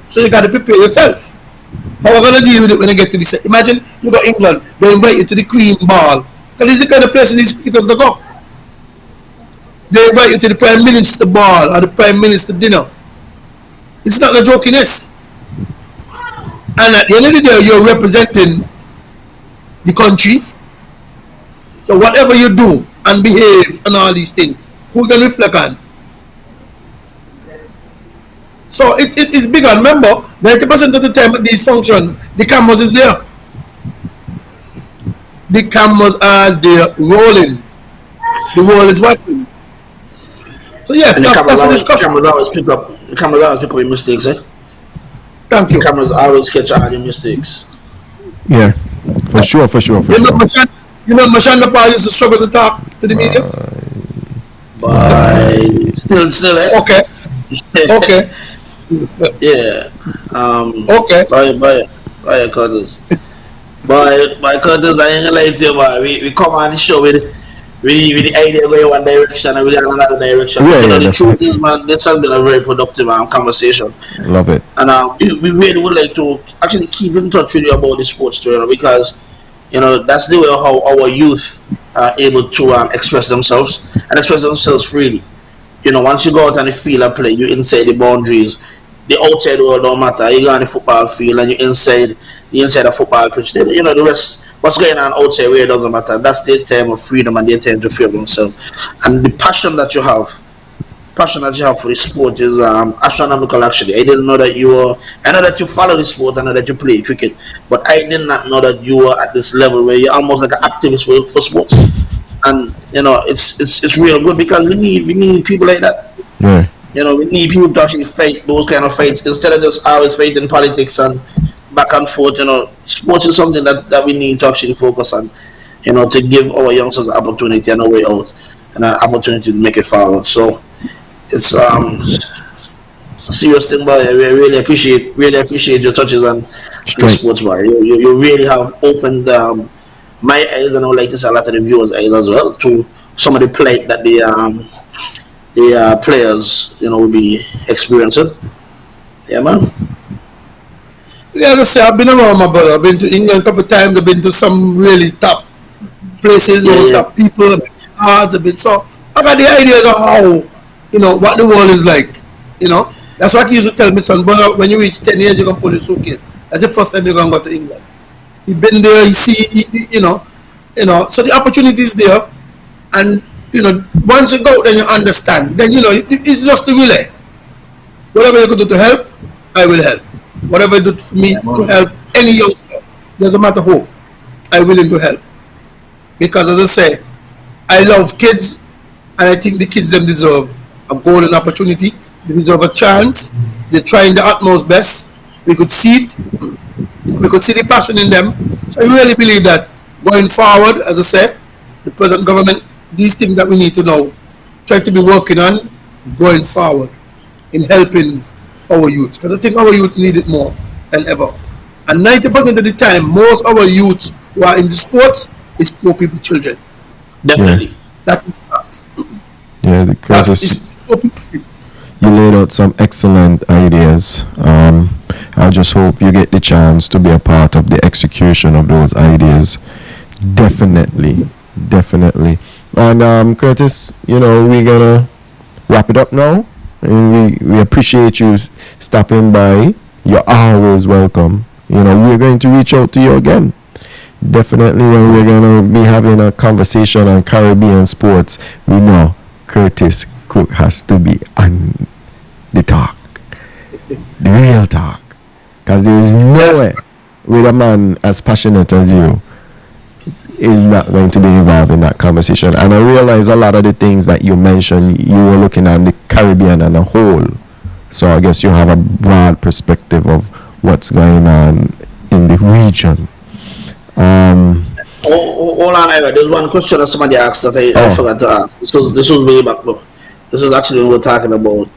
S6: So you got to prepare yourself. How are you going to deal with it when you get to the set? Imagine you go England, they invite you to the Queen Ball. Because it's the kind of place these cricketers to go. They invite you to the Prime Minister Ball or the Prime Minister dinner. It's not a jokiness. And at the end of the day, you're representing the country. So whatever you do and behave and all these things, who can reflect on? So it's bigger. Remember, 90% of the time at these functions, the cameras is there. The cameras are there rolling. The world is watching. So yes, that's a discussion.
S5: The cameras always pick up your mistakes, eh?
S6: Thank you.
S5: The cameras always catch all your mistakes.
S4: Yeah, for sure.
S6: You know, Mashanda Pa used to struggle to talk to the media.
S5: But still, eh?
S6: Okay. Okay.
S5: Yeah.
S6: Okay.
S5: By Curtis. By Curtis, I ain't gonna lie to you, boy. We come on the show with the idea going one direction and we go another direction. The truth is, man, this has been a very productive conversation.
S4: Love it.
S5: And we really would like to actually keep in touch with you about the sports too, because that's the way how our youth are able to express themselves and express themselves freely. Once you go out on the field and play, you're inside the boundaries. The outside world don't matter. You go on the football field and you're inside the football pitch. The rest, what's going on outside where it doesn't matter. That's their time of freedom and their time to free themselves. And the passion that you have for the sport is astronomical. Actually, I didn't know that I know that you follow the sport, I know that you play cricket, but I did not know that you were at this level where you're almost like an activist for sports. And it's real good because we need people like that.
S4: Yeah.
S5: We need people to actually fight those kind of fights instead of just always fighting politics and back and forth. Sports is something that we need to actually focus on. To give our youngsters an opportunity and a way out and an opportunity to make it forward. So it's a serious thing, but I really appreciate your touches on the sports, boy. You really have opened my eyes, and I would like to say a lot of the viewers' eyes as well to some of the plight that the players will be experiencing. Yeah, man.
S6: Yeah, let's say I've been around, my brother. I've been to England a couple of times. I've been to some really top places, top people, cards. So I got the ideas of how, what the world is like. That's what he used to tell me, son. Brother, when you reach 10 years, you're gonna pull your suitcase. That's the first time you're gonna go to England. You've been there, you see, so the opportunity is there, and once you go, then you understand. Then it's just a relay. Whatever you can do to help, I will help. Whatever you do for me to help any youngster, doesn't matter who, I'm willing to help. Because as I say, I love kids, and I think the kids them deserve a golden opportunity. They deserve a chance. They're trying their utmost best. We could see it. We could see the passion in them. So I really believe that going forward, as I said, the present government, these things that we need to know, try to be working on going forward in helping our youth. Because I think our youth need it more than ever. And 90% of the time, most of our youths who are in the sports is poor people, children.
S5: Definitely.
S6: That's
S4: the Curtis, you laid out some excellent ideas. I just hope you get the chance to be a part of the execution of those ideas. Definitely. And Curtis, we're gonna wrap it up now. And we appreciate you stopping by. You're always welcome. We're going to reach out to you again. Definitely when we're going to be having a conversation on Caribbean sports, we know Curtis Cook has to be on the talk. The real talk. Because there is no way with a man as passionate as you is not going to be involved in that conversation. And I realize a lot of the things that you mentioned, you were looking at the Caribbean as a whole. So I guess you have a broad perspective of what's going on in the region.
S5: Hold on, Ira. There's one question that somebody asked that I forgot to ask. This was way back, bro. This was actually when we were talking about,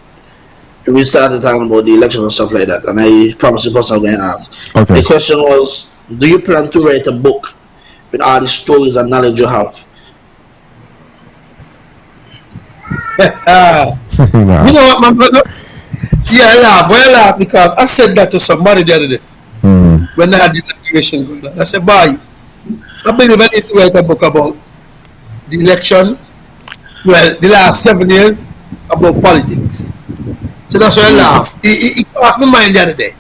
S5: we started talking about the election and stuff like that, and I promised the person I was going to ask.
S4: Okay.
S5: The question was, do you plan to write a book with all the stories and knowledge you have?
S4: Nah.
S6: You know what, my brother? Yeah, I laugh. Well, I laugh because I said that to somebody the other day
S4: Mm.
S6: when I had the inauguration going on. I said, boy, I believe I need to write a book about the election, well, the last 7 years, about politics. So that's why I laugh. It crossed my mind the other day.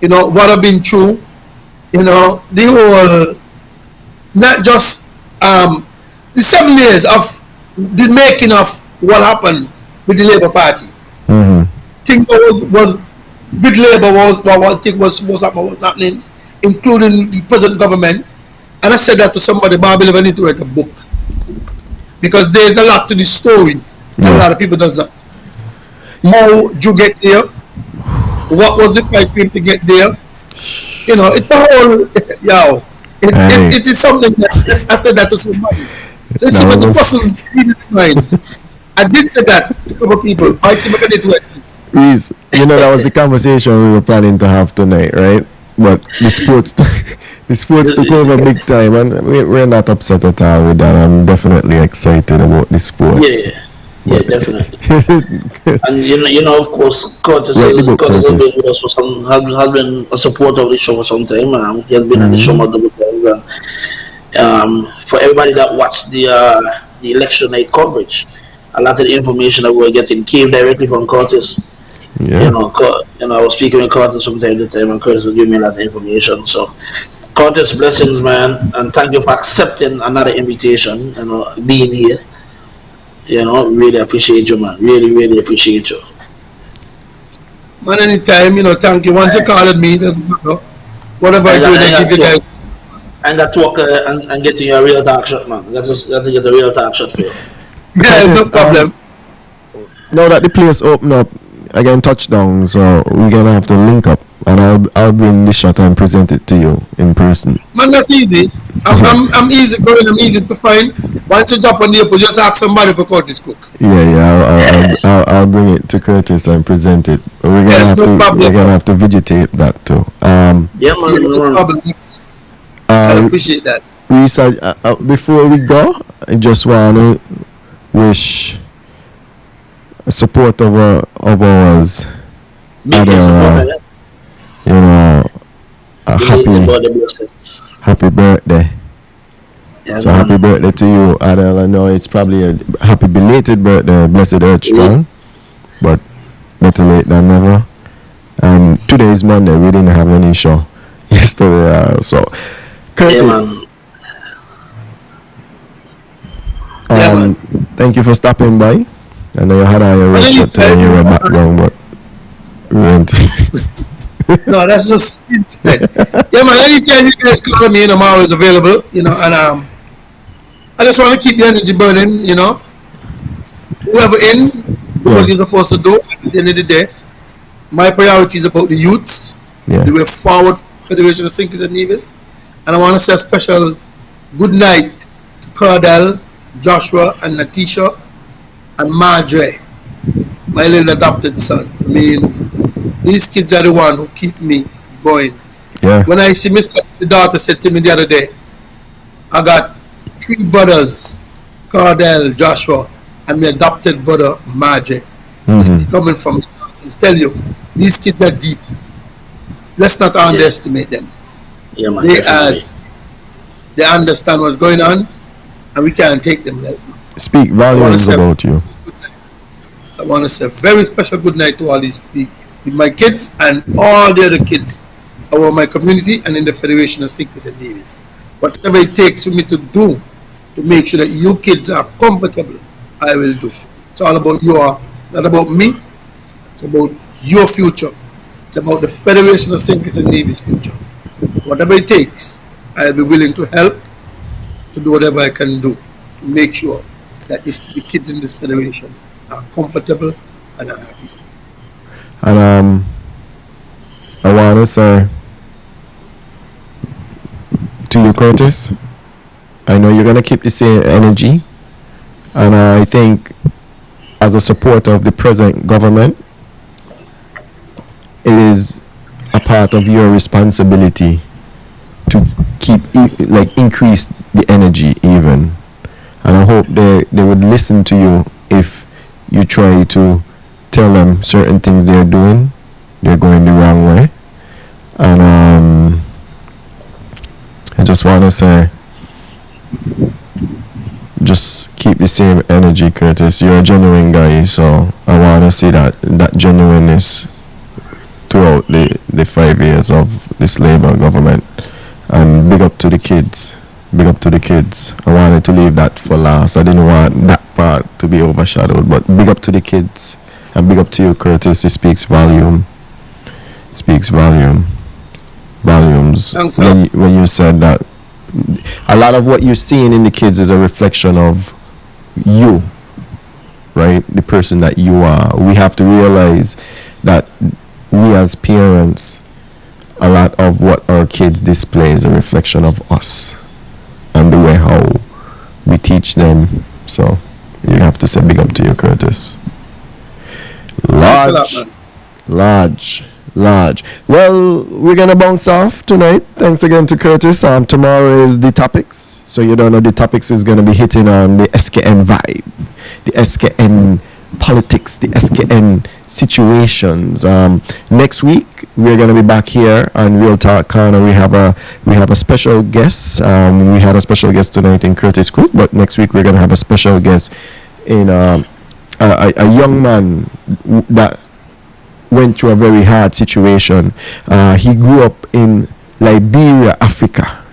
S6: You know, what I've been through, you know, the whole, not just the 7 years of the making of what happened with the Labour Party.
S4: Mm-hmm.
S6: Thing was with Labour was what thing was happening, including the present government. And I said that to somebody, but I believe I need to write a book. Because there's a lot to the story. A lot of people does not. How you get there? What was the fight for him to get there? You know, it's a whole yo. It is something that I said that to somebody. So it's something the person in mind. I did say that to a couple of people. I see what I need to write.
S4: Reese, you know that was the conversation we were planning to have tonight, right? But the sports took over big time, and we're not upset at all with that. I'm definitely excited about the sports.
S5: Yeah, definitely. And you know, of course, Curtis has been with us for some, has been a supporter of the show for some time. He has been on the show multiple times. For everybody that watched the election night coverage, a lot of the information that we were getting came directly from Curtis.
S4: Yeah.
S5: You know, I was speaking with Curtis from time to time, and Curtis was giving me a lot of information. So, Curtis, blessings, man, and thank you for accepting another invitation. You know, being here. You know, really appreciate you, man. Really, really appreciate you.
S6: Man, anytime, you know, thank you. Once you call me, doesn't matter. Whatever I do, I give you guys.
S5: And that talk and getting you a real talk shot, man. Got to get a real talk shot for you.
S6: Yeah, no problem.
S4: Now that the place open up again, touchdown, so we're gonna have to link up, and I'll bring the shot and present it to you in person.
S6: Man, that's easy. I'm easy going. I'm easy to find. Once you drop on the airport, just ask somebody for Curtis Cook.
S4: Yeah. I'll bring it to Curtis and present it. We're gonna have to vegetate that too.
S5: Yeah, man.
S6: No problem. I appreciate that.
S4: Research, before we go, I just wanna wish a support of ours. You know, happy birthday.
S5: Yeah,
S4: so happy birthday to you, Adele. I know it's probably a happy belated birthday, blessed earth strong, but better late than never. And today is Monday, we didn't have any show yesterday, so Curtis, thank you for stopping by. I know you had all your red shirt today in your background, but we went.
S6: No, that's just yeah, man. Anytime you guys call me, I'm always available. You know, and I just want to keep the energy burning. You know, whoever in, do what you're supposed to do. At the end of the day, my priority is about the youths.
S4: Yeah.
S6: The way forward, Federation of Sinkers and Nevis, and I want to say a special good night to Cardell, Joshua, and Natisha, and Marjorie, my little adopted son. I mean, these kids are the one who keep me going.
S4: Yeah.
S6: When I see the daughter said to me the other day, I got 3 brothers, Cardell, Joshua, and my adopted brother, Marjorie. It's coming from, I tell you, these kids are deep. Let's not underestimate them.
S5: Yeah, man.
S6: They understand what's going on, and we can't take them lightly.
S4: Speak volumes about you.
S6: I want to say a very special good night to all these my kids and all the other kids around my community and in the Federation of Sinkers and Nevis. Whatever it takes for me to do to make sure that you kids are comfortable, I will do. It's all about you, not about me. It's about your future. It's about the Federation of Sinkers and Nevis future. Whatever it takes, I'll be willing to help to do whatever I can do to make sure that the kids in this federation are comfortable and are happy.
S4: And I want to say to you, Curtis, I know you're going to keep the same energy, and I think as a supporter of the present government, it is a part of your responsibility to keep increase the energy even, and I hope they would listen to you if you try to tell them certain things they're doing, they're going the wrong way. And I just want to say, just keep the same energy, Curtis. You're a genuine guy, so I want to see that genuineness throughout the 5 years of this Labour government. And big up to the kids. Big up to the kids. I wanted to leave that for last. I didn't want that part to be overshadowed, but big up to the kids. And big up to you, Curtis. It speaks volumes.
S6: Thanks,
S4: When you said that a lot of what you're seeing in the kids is a reflection of you, right? The person that you are. We have to realize that we as parents, a lot of what our kids display is a reflection of us and the way how we teach them. So you have to say big up to you, Curtis. Large. Well, we're gonna bounce off tonight. Thanks again to Curtis. Tomorrow is the topics. So you don't know, the topics is gonna be hitting on the SKN vibe, the SKN politics, the SKN situations. Next week we're gonna be back here on Real Talk Corner. We have a special guest. We had a special guest tonight in Curtis Cook, but next week we're gonna have a special guest in a young man that went through a very hard situation. He grew up in Liberia, Africa,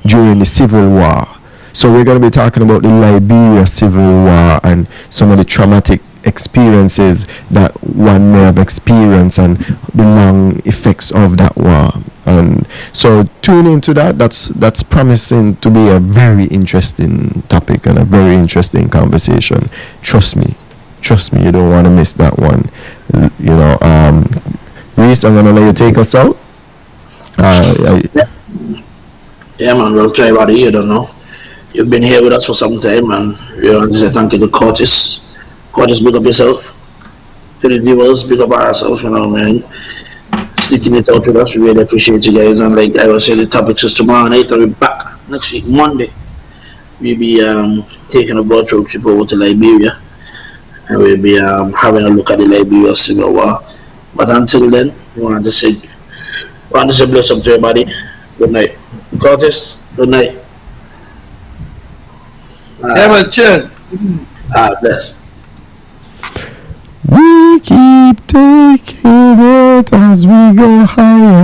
S4: during the Civil War. So we're going to be talking about the Liberia Civil War and some of the traumatic experiences that one may have experienced and the long effects of that war. And so tune into that. That's promising to be a very interesting topic and a very interesting conversation. Trust me, you don't want to miss that one. Reese, I'm gonna let you take us out.
S5: Yeah, man, we'll try about a year, don't know. You've been here with us for some time, and we want to say thank you to Curtis. Curtis, big up yourself. To the viewers, big up ourselves, man. Sticking it out with us, we really appreciate you guys. And like I was saying, the topics is tomorrow night, I'll be back next week, Monday. We'll be taking a virtual trip over to Liberia. And we'll be having a look at the Liberia Civil War. But until then, we want to say bless up to everybody. Good night. Curtis, good night.
S6: Yeah, man, cheers.
S5: Bless.
S4: We keep taking it as we go higher.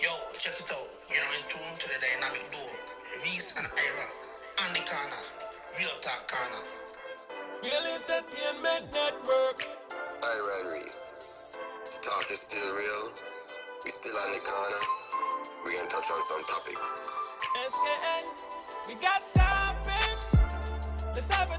S1: Yo, check it out. In tune to the dynamic duo, Reese and Ira, on the corner, Real Talk Corner.
S2: Real Entertainment Network.
S3: Ira and Reese. The talk is still real. We still on the corner. We gonna touch on some topics.
S2: SKN, we got topics. Let's have a